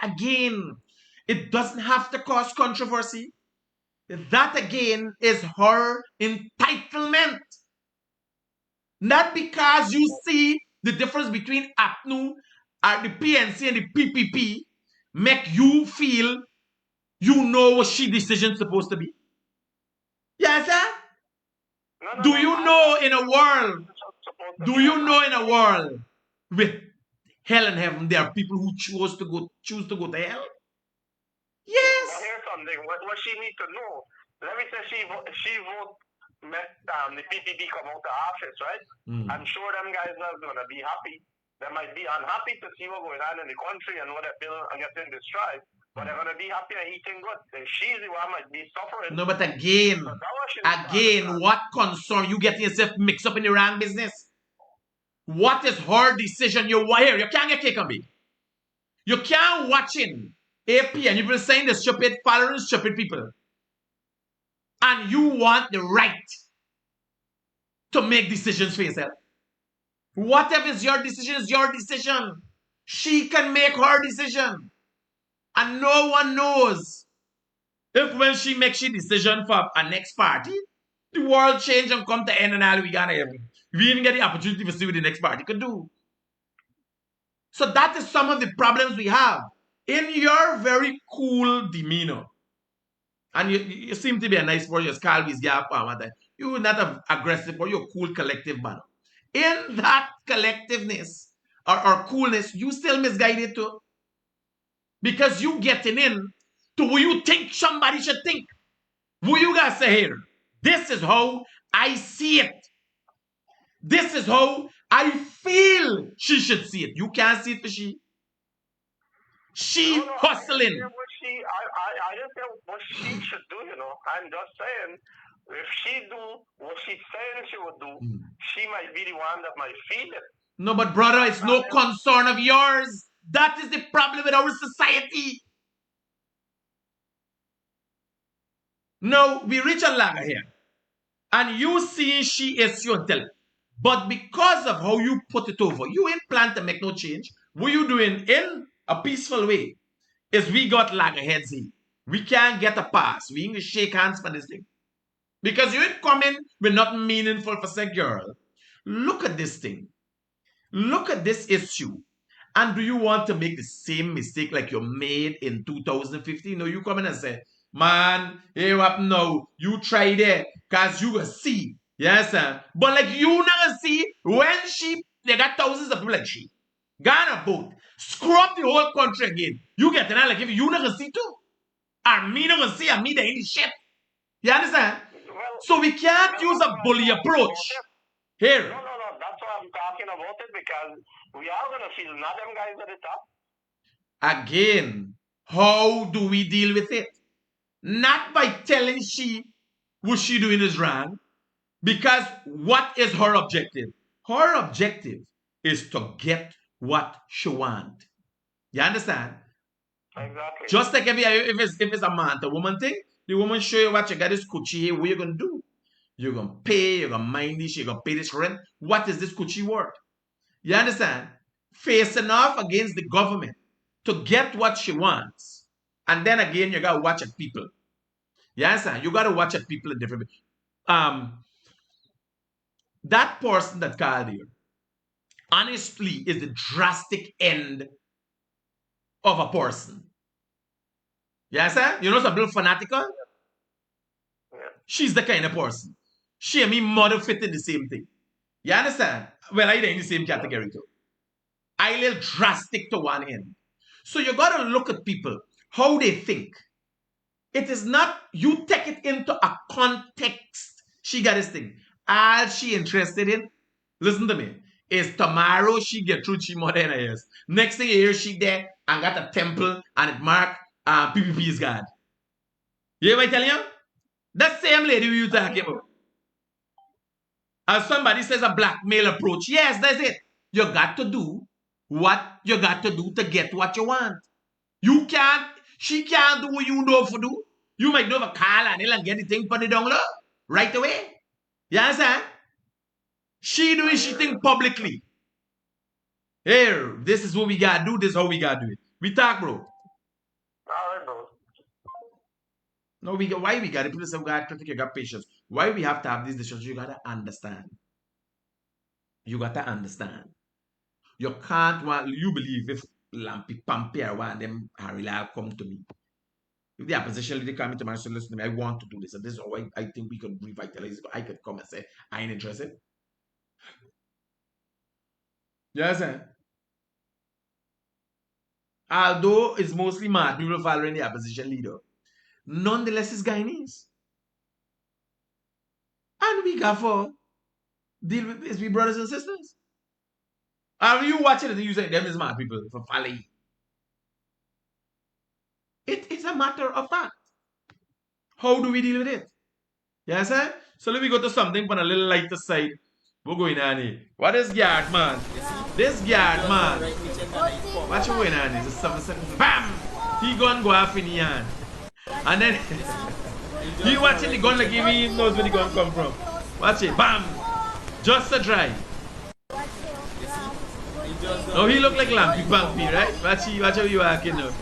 again, it doesn't have to cause controversy. That again is her entitlement. Not because you see the difference between APNU and the PNC and the PPP make you feel you know what she decision supposed to be. Yes, sir? Do you know in a world with hell and heaven there are people who choose to go to hell? Yes. Well, here's something. What she needs to know. Let me say she vote the PPP come out of office, right? I'm sure them guys are gonna be happy. They might be unhappy to see what's going on in the country and what that bill are getting destroyed. But they're gonna be happy and eating good. And she's the one might be suffering. No, but again, what concern you getting yourself mixed up in the wrong business? What is her decision? You here, you can't get cake on me. You can't watching AP and you've been saying the stupid, following stupid people. And you want the right to make decisions for yourself. Whatever is your decision is your decision. She can make her decision. And no one knows if when she makes she decision for a next party, the world change and come to end and all we gonna have. We even get the opportunity to see what the next party could do. So that is some of the problems we have. In your very cool demeanor, and you seem to be a nice boy, you're Scalvy's gap, you're not an aggressive or you're a cool collective man. In that collectiveness or coolness, you still misguided too. Because you getting in to what you think somebody should think. What you guys say here? This is how I see it. This is how I feel she should see it. You can't see it for she. She hustling. I didn't say what she should do, I'm just saying, if she do what she's saying she would do, she might be the one that might feel it. No, but brother, it's no concern of yours. That is the problem with our society. No, we reach a lag here. And you see she is your tell. But because of how you put it over, you ain't plan to make no change. What you doing in a peaceful way is we got lag ahead here. We can't get a pass. We ain't shake hands for this thing. Because you ain't coming with nothing meaningful for say, girl. Look at this thing. Look at this issue. And do you want to make the same mistake like you made in 2015? No, you come in and say, man, hey, what now? You try there, because you will see. Yes, sir. But like you never see when they got thousands of people like she. Ghana boat. Screw up the whole country again. You get it, like if you never see too. And me never see, and me they ain't shit. You understand? Well, so we can't use a bully approach. Here. No, that's what I'm talking about it, because we are going to feel not them guys at the top. Again, how do we deal with it? Not by telling she what she doing is wrong, because what is her objective? Her objective is to get what she want. You understand? Exactly. Just like if it's a man to woman thing, the woman show you what you got this coochie here, what you gonna do? You're gonna pay, you're gonna mind this, you're gonna pay this rent. What is this coochie worth? You understand? Facing off against the government to get what she wants. And then again, you gotta watch at people. You understand? You gotta watch at people in different that person that called you, honestly, is the drastic end of a person. You understand? You know something fanatical? Yeah. She's the kind of person. She and me mother fit in the same thing. You understand? Well, either in the same category too. I little drastic to one end. So you gotta look at people, how they think. It is not, you take it into a context. She got this thing. All she interested in, listen to me, is tomorrow she get through she more than years. Next thing you hear, she there and got a temple and it marked PPP is God. You hear what I tell you? That same lady you talking about. As somebody says a blackmail approach, yes, that's it. You got to do what you got to do to get what you want. She can't do what you know for do. You might know a call and get the thing put it down low right away. You understand? She doing she thing publicly. Here, this is what we gotta do, this is how we gotta do it. We talk, bro. All right, bro. No, why we gotta people say we got critic, you got patience. Why we have to have these discussions? You gotta understand. You gotta understand. You can't want you believe if Lampy Pampy or one of them Harila come to me. If the opposition leader come to me and say, listen to me, I want to do this, and this is how I think we could revitalize it. I could come and say, I ain't interested. Yes, sir. Although it's mostly mad people following the opposition leader, nonetheless it's Guyanese. And we got for deal with his brothers and sisters. Are you watching it and you say them is mad people for following? It's a matter of fact. How do we deal with it? Yes, sir? So let me go to something on a little lighter side. What's going on here? What is yard, man? This yard, man. What's going on here? Just 7 seconds. Bam! He gonna go off in the hand. And then he watching the gun like he knows where the gun come from. Watch it. Bam! Just a try. No, he look like Lampy Pampy, right? Watch how you walking now.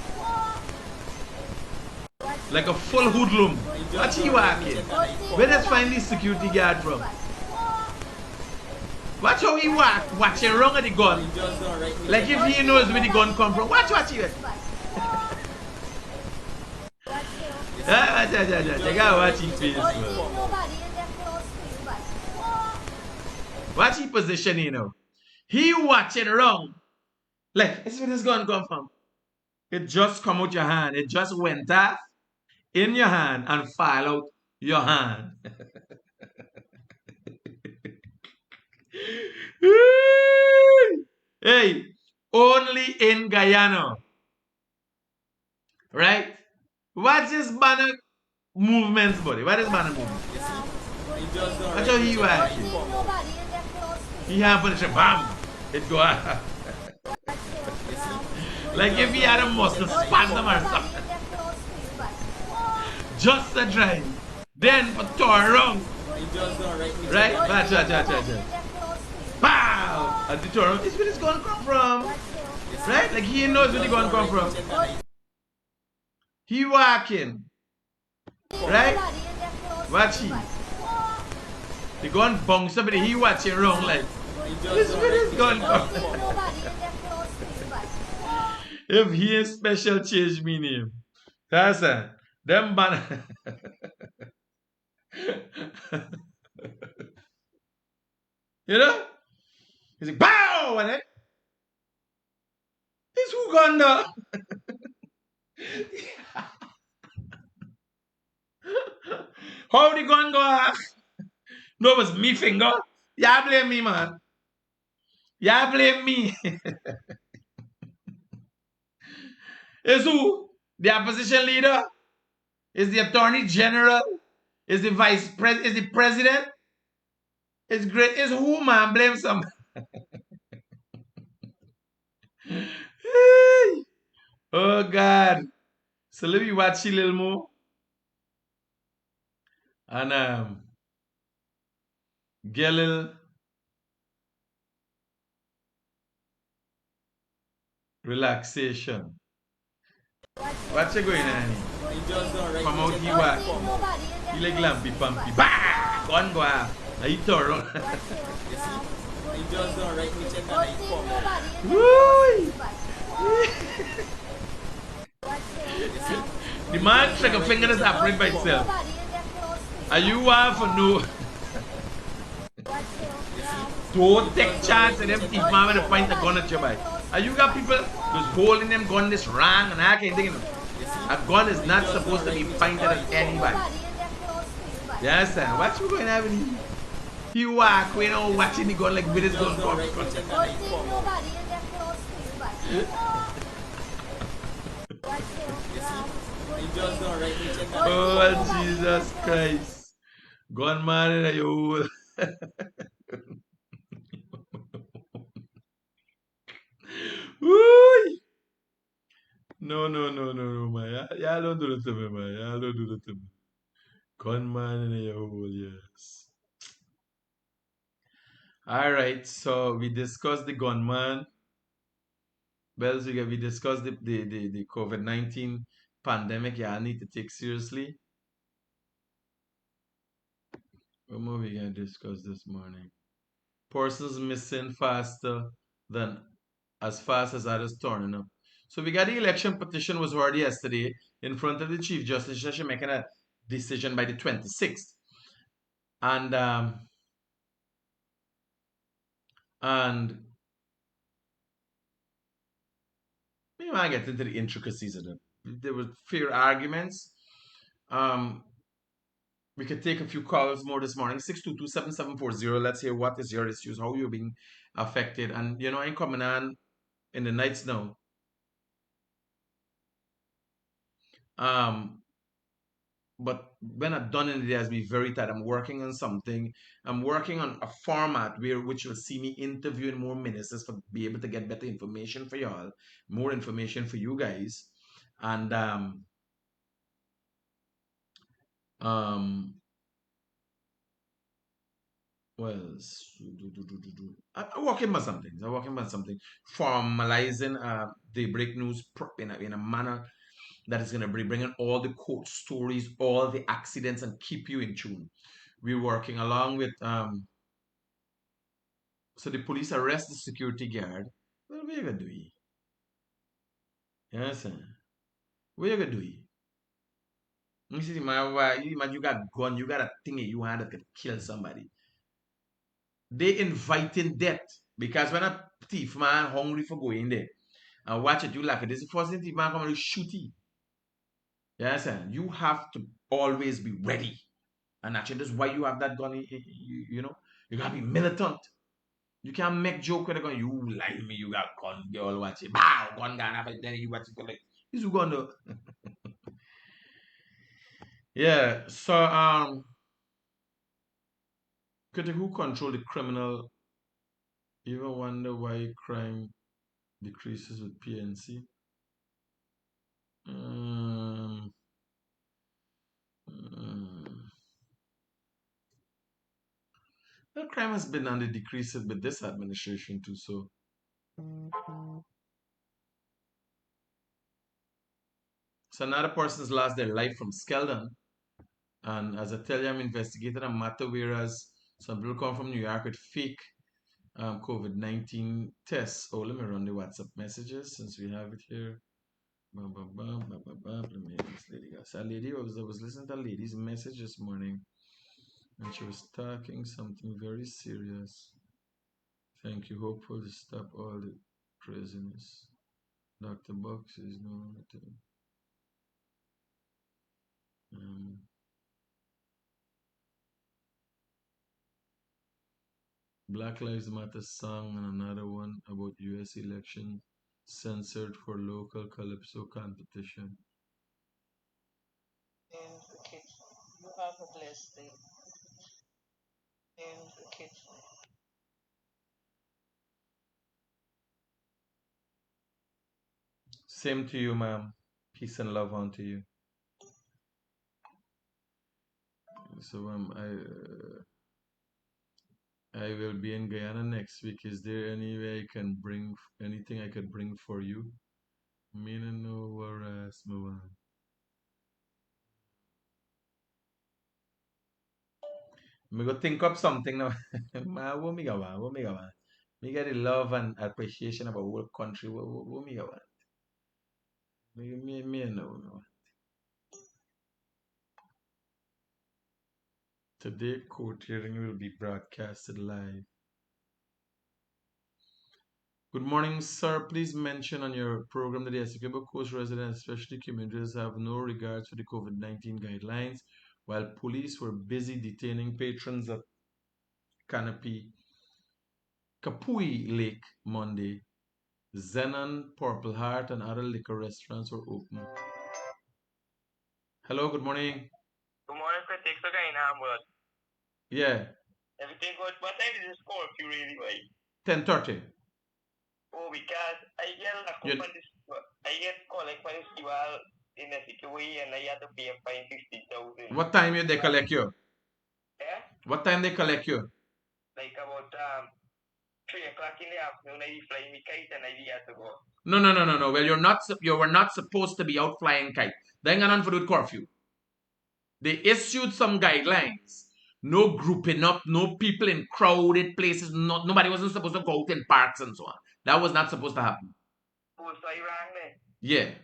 like a full hoodlum. Watch he walking. Where does find this security guard from? Watch how he walk, watching wrong at the gun. Like if he knows where the gun come from. Watch he. You gotta watch his face, man. Watch his position, you know. He watching wrong. Like, this is where this gun come from. It just come out your hand. It just went off in your hand and fall out your hand. Hey, only in Guyana. Right? Watch this banner movements, buddy. What is banner movement? Watch how he walking. He happen to bam. It go out. Like if he had a muscle spasm or something. Just a drive. Then for turn wrong. Right? Watch. Pow! And the turn wrong. This is where it's gonna come from. Right? Like he knows where it's gonna come from. He walking. Right? Watch he. The gun bounce somebody, he watching wrong like. This is where this gun come. If he ain't special, change me name. That's it. Them ban. You know? He's like, bow! And it. It's who gone there? How the gun go off? No, it was me finger. Y'all blame me, man. Y'all blame me. Is who? The opposition leader? Is the attorney general? Is the vice president? Is the president? It's great. Is who, man? Blame some. Oh, God. So let me watch a little more. And get a little relaxation. What's going on? Come out here, walk. He like lampy pumpy. Bah! Gun go off. He turn around. The man trick a finger that's operating by itself. Are you want for no? Don't take chance of them thief man when they point the gun at your back. Are you got people just holding them gun this wrong and I can't think of it. A gun is not supposed to be pointed at anybody. You understand? What you going to have in here? He walk, we know, watching the gun like with his gun come. Oh, Jesus Christ. Gunman in a hole. No, man. Y'all don't do that to me, man. Y'all don't do that to me. Gunman in a hole, yes. Alright, so we discussed the gunman. Bells, we discussed the COVID-19 pandemic. Y'all need to take seriously. What more we gonna discuss this morning? Persons missing faster than as fast as others turning up. So we got the election petition was heard yesterday in front of the Chief Justice. She should making a decision by the 26th. And we might get into the intricacies of it. There were fair arguments. We could take a few calls more this morning. 622-7740. Let's hear what is your issues, how you're being affected. And you know, I'm coming on in the nights now. But when I'm done in the day, I'll be very tired. I'm working on something. I'm working on a format which will see me interviewing more ministers for be able to get better information for y'all, more information for you guys. And well, I'm working on something. I'm working on something. Formalizing daybreak news in a manner that is going to bring in all the court stories, all the accidents, and keep you in tune. We're working along with so the police arrest the security guard. Well, what you gonna do? You understand? What you gonna do? You see, you got gun, you got a thing in your hand that could kill somebody. They inviting death because when a thief man hungry for going there and watch it, you like it. This is the first thing thief man come and shoot you. You understand? You have to always be ready. And actually, that's why you have that gun. You know, you gotta be militant. You can't make joke with a gun. You like me, you got gun, girl, watch it. Bow, gun gun up, then you watch it collect. This is gonna. Yeah. So critic who control the criminal. You ever wonder why crime decreases with PNC? Well, crime has been on the decrease with this administration too. So another person's lost their life from Skeldon. And as I tell you, I'm investigating a matter whereas some people come from New York with fake COVID-19 tests. Oh, let me run the WhatsApp messages since we have it here. Let me this lady guys. I was listening to a lady's message this morning and she was talking something very serious. Thank you. Hopeful to stop all the craziness. Dr. Box is no Black Lives Matter song and another one about US election censored for local calypso competition. And okay, you have a blessed day. And okay. Same to you, ma'am. Peace and love unto you. So I will be in Guyana next week. Is there any way I can bring anything I could bring for you? Me no know whereas me Me go think up something now. What me go want? What me go want? Me get the love and appreciation of a whole country. What me go want? Me know. Today court hearing will be broadcasted live. Good morning, sir. Please mention on your program that the Essequibo Coast residents, especially communities, have no regards for the COVID-19 guidelines, while police were busy detaining patrons at Canopy, Kapui Lake Monday. Zenon, Purple Heart, and other liquor restaurants were open. Hello, good morning. Good morning, Critic. So, guy, now, but Yeah, everything good. What time is this call if you really right? 10:30. Oh, because I get a You- call this, I get call like when you are in a situation and I have to pay a fine 50,000. What time they collect you? Yeah? What time they collect you? Like about 3 o'clock in the afternoon, I fly me kite and I have to go. No. Well, you were not supposed to be out flying kite. They ain't got nothing to do with curfew. They issued some guidelines. No grouping up, no people in crowded places. Nobody wasn't supposed to go out in parks and so on. That was not supposed to happen. Oh, so I rang there. Yeah.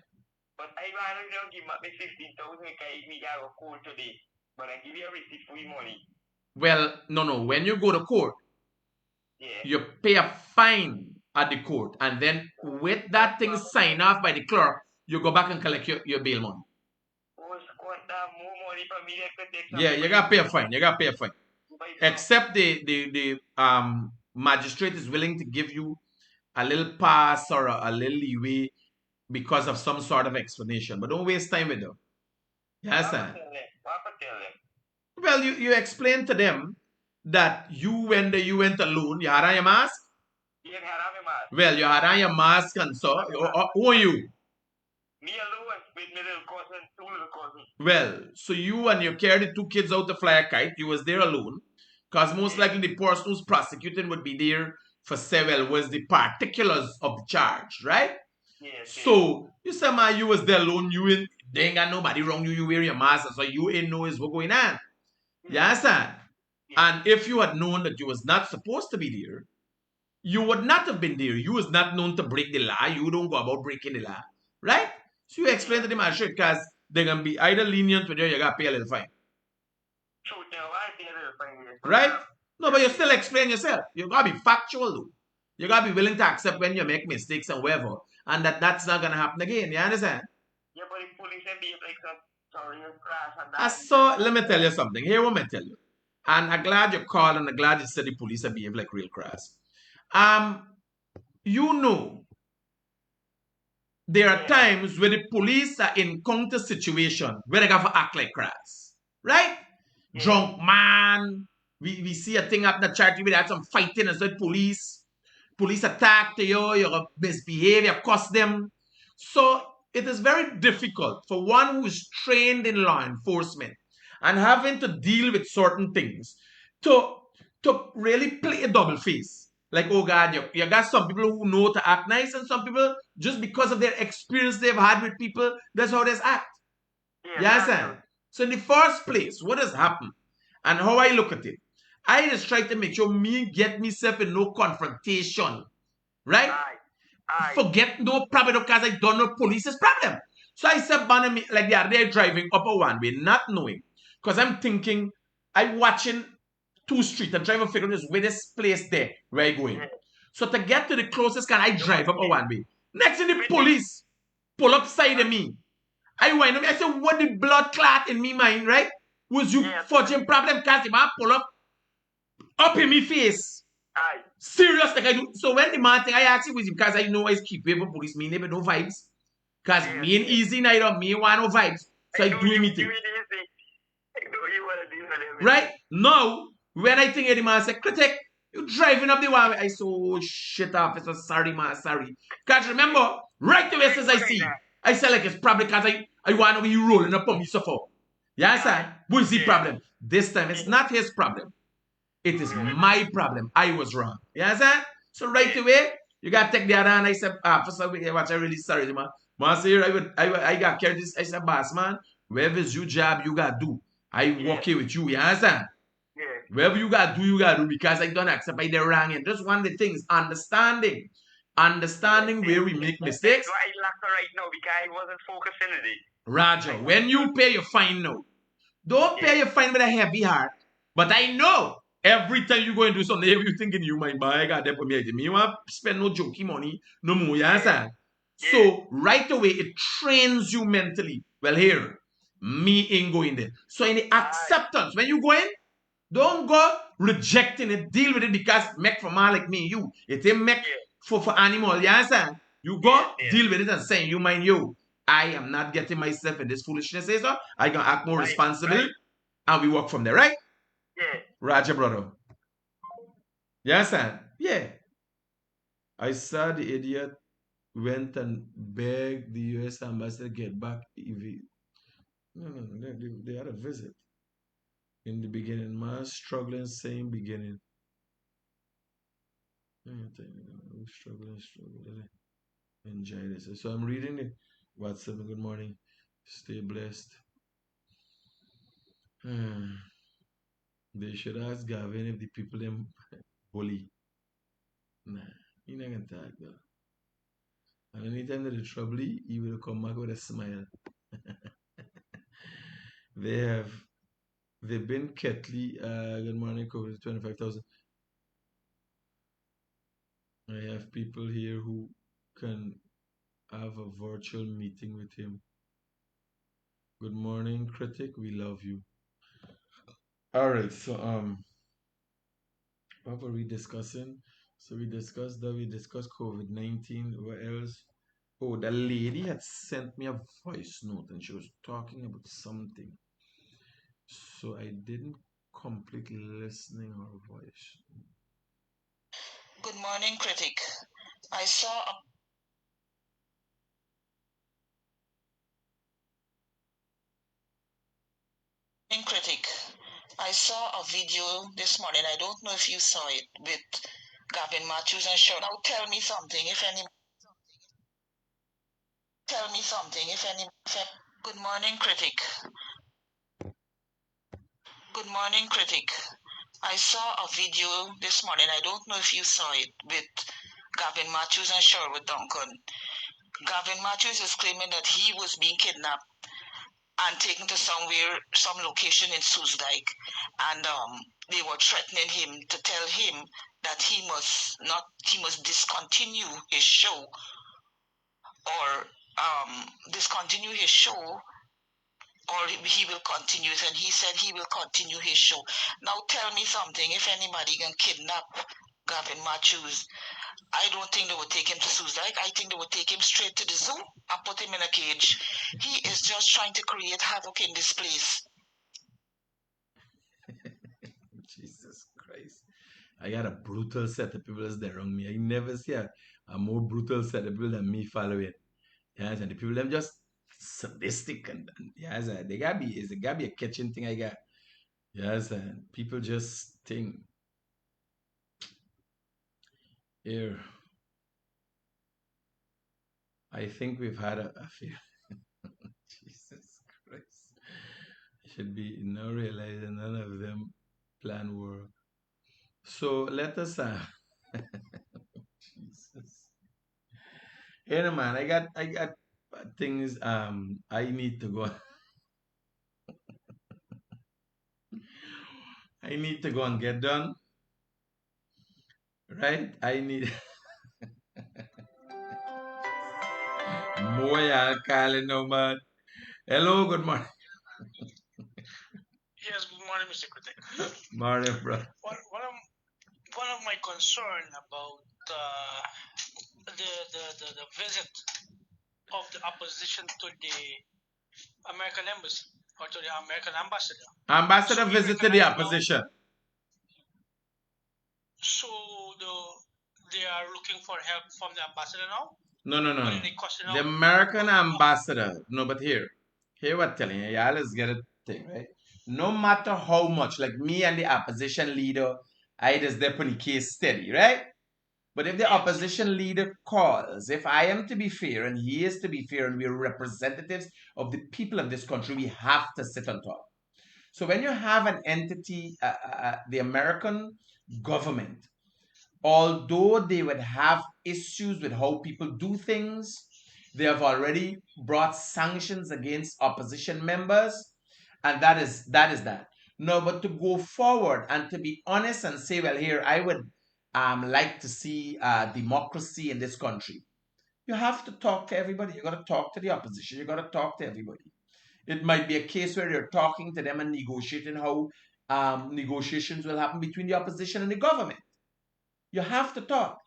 But I rang and don't give me 15,000 because we have a call today. But I give you a receipt for your money. Well, no. When you go to court, Yeah. you pay a fine at the court, and then with that thing signed off by the clerk, you go back and collect your bail money. Oh, so more money for me that could take Yeah, you gotta pay a fine. Except the magistrate is willing to give you a little pass or a little leeway because of some sort of explanation. But don't waste time with them. You understand? Well, you explain to them that you went alone, you had on your mask? Yeah, I have a mask. Well, you had on your mask and so. Who are you? Me alone with my little cousin, 2 little cousins. Well, so you and you carried the 2 kids out to fly a kite. You was there alone. Because most likely the person who's prosecuting would be there for several was the particulars of the charge, right? So you say, man, you was there alone, they ain't got nobody wrong, you wear your mask, so you ain't know is what going on. You understand? And if you had known that you was not supposed to be there, you would not have been there. You was not known to break the law. You don't go about breaking the law. Right? So you explain to the magistrate because they're going to be either lenient with you or you got to pay a little fine. Right? No, but you still explain yourself. You got to be factual though. You got to be willing to accept when you make mistakes and whatever. And that's not going to happen again. You understand? Yeah, but the police and be like sorry, you crash and I that. saw, let me tell you something. Here, what I tell you. And I'm glad you called and I'm glad you said the police behave like real crass. You know, there are times where the police are in counter situation where they got to act like crass. Right? Yeah. Drunk man. We see a thing up in the charity where they had some fighting and the police. Police attack to you, you misbehave, you cost them. So it is very difficult for one who is trained in law enforcement and having to deal with certain things to really play a double face. Like, oh God, you got some people who know to act nice and some people, just because of their experience they've had with people, that's how they act. Yes, sir. So in the first place, what has happened and how I look at it, I just try to make sure me get myself in no confrontation. Right? Forget no problem because I don't know police's problem. So I said, me like the other day driving up a one way, not knowing. Because I'm thinking, I'm watching 2 streets. I'm trying to figure out where this place there, where I going. So to get to the closest can I drive up a one way. Next thing the police pull up side of me. I wind up, I said, what the blood clot in me mind, right? Was you forging problem because the man pull up in me face. Serious like I do. So when the man thing I ask you with him because I know I keep paper police, me never no vibes. Because me ain't easy neither, me want no vibes. So I do anything. Right? Now, when I think the man say, Critic, you driving up the one way. I say, oh shit, officer, sorry man, sorry. Because remember, right away since I see, I say like it's probably because I want to be rolling up on me so far. Yeah, sir. What is the problem? This time it's not his problem. It is my problem. I was wrong. You understand? So right away, you got to take the other hand. I said, officer, watch, I'm really sorry, man. Man, say, I got carried this. I said, boss, man, wherever is your job, you got to do. I work here with you. You understand? Yeah. Wherever you got to do, you got to do because I don't accept I did wrong. And just one of the things, understanding. Understanding where we make mistakes. So I laughed right now because I wasn't focusing on it. Roger, when you pay your fine now, don't pay your fine with a heavy heart. But I know every time you go and do something, you thinking you might buy, I got that for me. You want to spend no jokey money, no more, you understand? So right away, it trains you mentally. Well, here, me ain't going there. So in the acceptance, when you go in, don't go rejecting it, deal with it because make for man like me, you. It ain't make for animal, you understand? You go, deal with it and say, you mind you. I am not getting myself in this foolishness, so I can act more responsible and we work from there, right? Yeah. Roger, brother. Yes, sir. Yeah. I saw the idiot went and begged the U.S. ambassador to get back EV. No, they had a visit. In the beginning, man, struggling, same beginning. Struggling. Enjoy this. So I'm reading it. WhatsApp, good morning. Stay blessed. They should ask Gavin if the people them bully. Nah, he not gonna talk though. And anytime that the trouble, he will come back with a smile. They've been Ketley, good morning, COVID 25,000. I have people here who can have a virtual meeting with him. Good morning, Critic, we love you. Alright, so what were we discussing? So we discussed COVID-19. What else? Oh, the lady had sent me a voice note and she was talking about something. So I didn't completely listening her voice. Good morning, Critic. I saw a Critic. I saw a video this morning. I don't know if you saw it with Gavin Matthews and Sean. Now tell me something, if any. tell me something. Good morning, critic. Good morning, critic. I saw a video this morning. I don't know if you saw it with Gavin Matthews and Sherwood Duncan. Gavin Matthews is claiming that he was being kidnapped and taken to some location in Soesdijk, and they were threatening him to tell him that he must discontinue his show or discontinue his show or he will continue it, and he said he will continue his show. Now tell me something, if anybody can kidnap Gavin Matthews, I don't think they would take him to Soesdijk. I think they would take him straight to the zoo and put him in a cage. He is just trying to create havoc in this place. Jesus Christ. I got a brutal set of people that's there around me. I never see a more brutal set of people than me following. Yes, and the people them just sadistic and yes, they gotta be a catching thing I got. Yes, and people just think here. I think we've had a few. Jesus Christ. Should be now realizing none of them plan work. So let us Jesus. Hey no, man, I got things I need to go. I need to go and get done. Right? I need Moya calling no man. Hello, good morning. Yes, good morning, Mr. Critic. Morning, bro. One of my concern about the visit of the opposition to the American embassy or to the American ambassador. Ambassador visited the opposition. So they are looking for help from the ambassador now? No. The American ambassador. No, but here what telling you, y'all let's get a thing, right? No matter how much, like me and the opposition leader, I just there on the case steady, right? But if the opposition leader calls, if I am to be fair and he is to be fair and we're representatives of the people of this country, we have to sit on top. So when you have an entity, the American government, although they would have issues with how people do things, they have already brought sanctions against opposition members, and that is that. No, but to go forward and to be honest and say, well, here I would like to see democracy in this country. You have to talk to everybody. You got to talk to the opposition. You got to talk to everybody. It might be a case where you're talking to them and negotiating how negotiations will happen between the opposition and the government. You have to talk.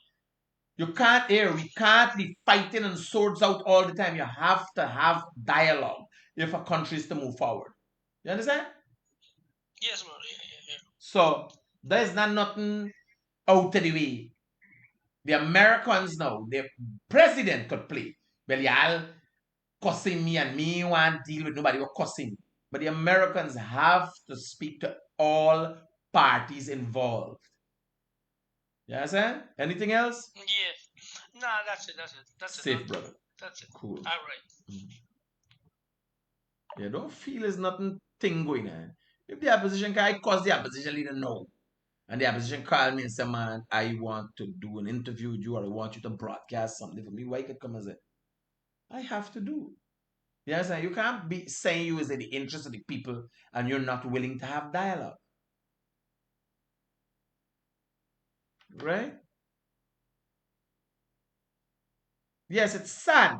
You can't we can't be fighting and swords out all the time. You have to have dialogue if a country is to move forward. You understand? Yes, bro. Yeah. So there's not nothing out of the way. The Americans now, the president could play. Well, y'all cussing me and me want deal with nobody who cussing. But the Americans have to speak to all parties involved. You understand? Anything else? Yeah. Nah, that's it. That's Safe, it. brother. That's it. Cool. All right. Yeah, don't feel there's nothing thing going on. If the opposition can, I cause the opposition leader no. And the opposition call me and say, man, I want to do an interview with you or I want you to broadcast something for me. Why could come and say, I have to do. You understand? You can't be saying you is in the interest of the people and you're not willing to have dialogue. Right? Yes, it's sad.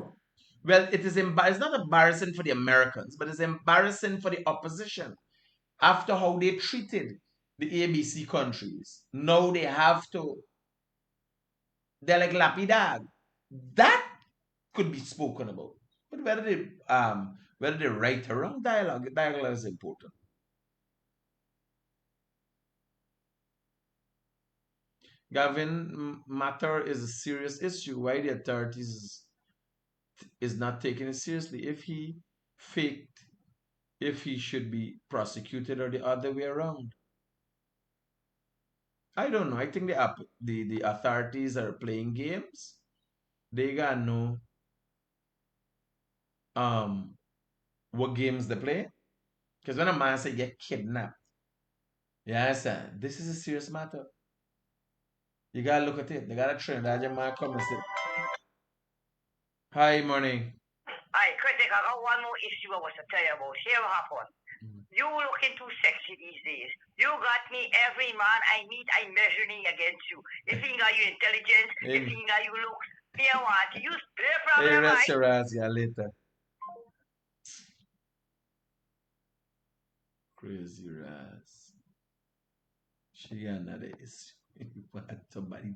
Well, it's not embarrassing for the Americans, but it's embarrassing for the opposition. After how they treated the ABC countries, now they have to, they're like lapidog. That could be spoken about. But whether they right or wrong, dialogue is important. Gavin matter is a serious issue. Why the authorities is not taking it seriously? If he faked, if he should be prosecuted or the other way around. I don't know. I think the authorities are playing games. They got no. what games they play. Because when a man say get kidnapped, you understand? This is a serious matter. You gotta look at it. They gotta train that your man come and say, "Hi, morning." Hi, Critic, I got one more issue I want to tell you about. Here what happened. You looking too sexy these days. You got me every man I meet, I measuring against you. If he got you intelligence, if he got you looks, me I want to use their Hey, problem, rest your ass, yeah, later. Crazy ass. She got another issue. Somebody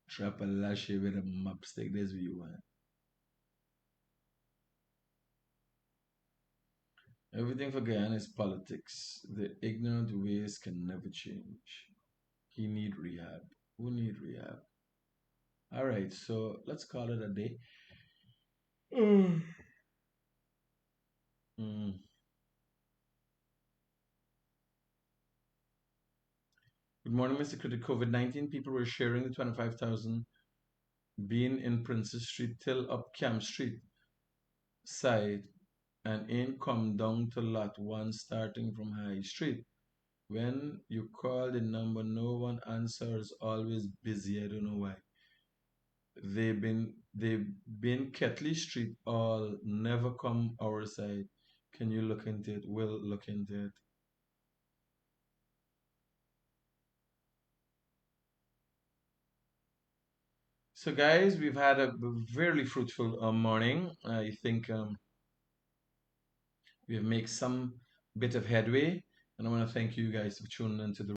trap a lash with a map stick. That's what you want. Everything for Guyana is politics. The ignorant ways can never change. He need rehab. Who need rehab? All right, so let's call it a day. Mm. Good morning, Mr. Critic. COVID-19 people were sharing the 25,000 being in Princess Street till up Camp Street side and ain't come down to lot 1 starting from High Street. When you call the number, no one answers, always busy. I don't know why. They've been Ketley Street all never come our side. Can you look into it? We'll look into it. So guys, we've had a very fruitful morning. I think we've made some bit of headway, and I want to thank you guys for tuning into the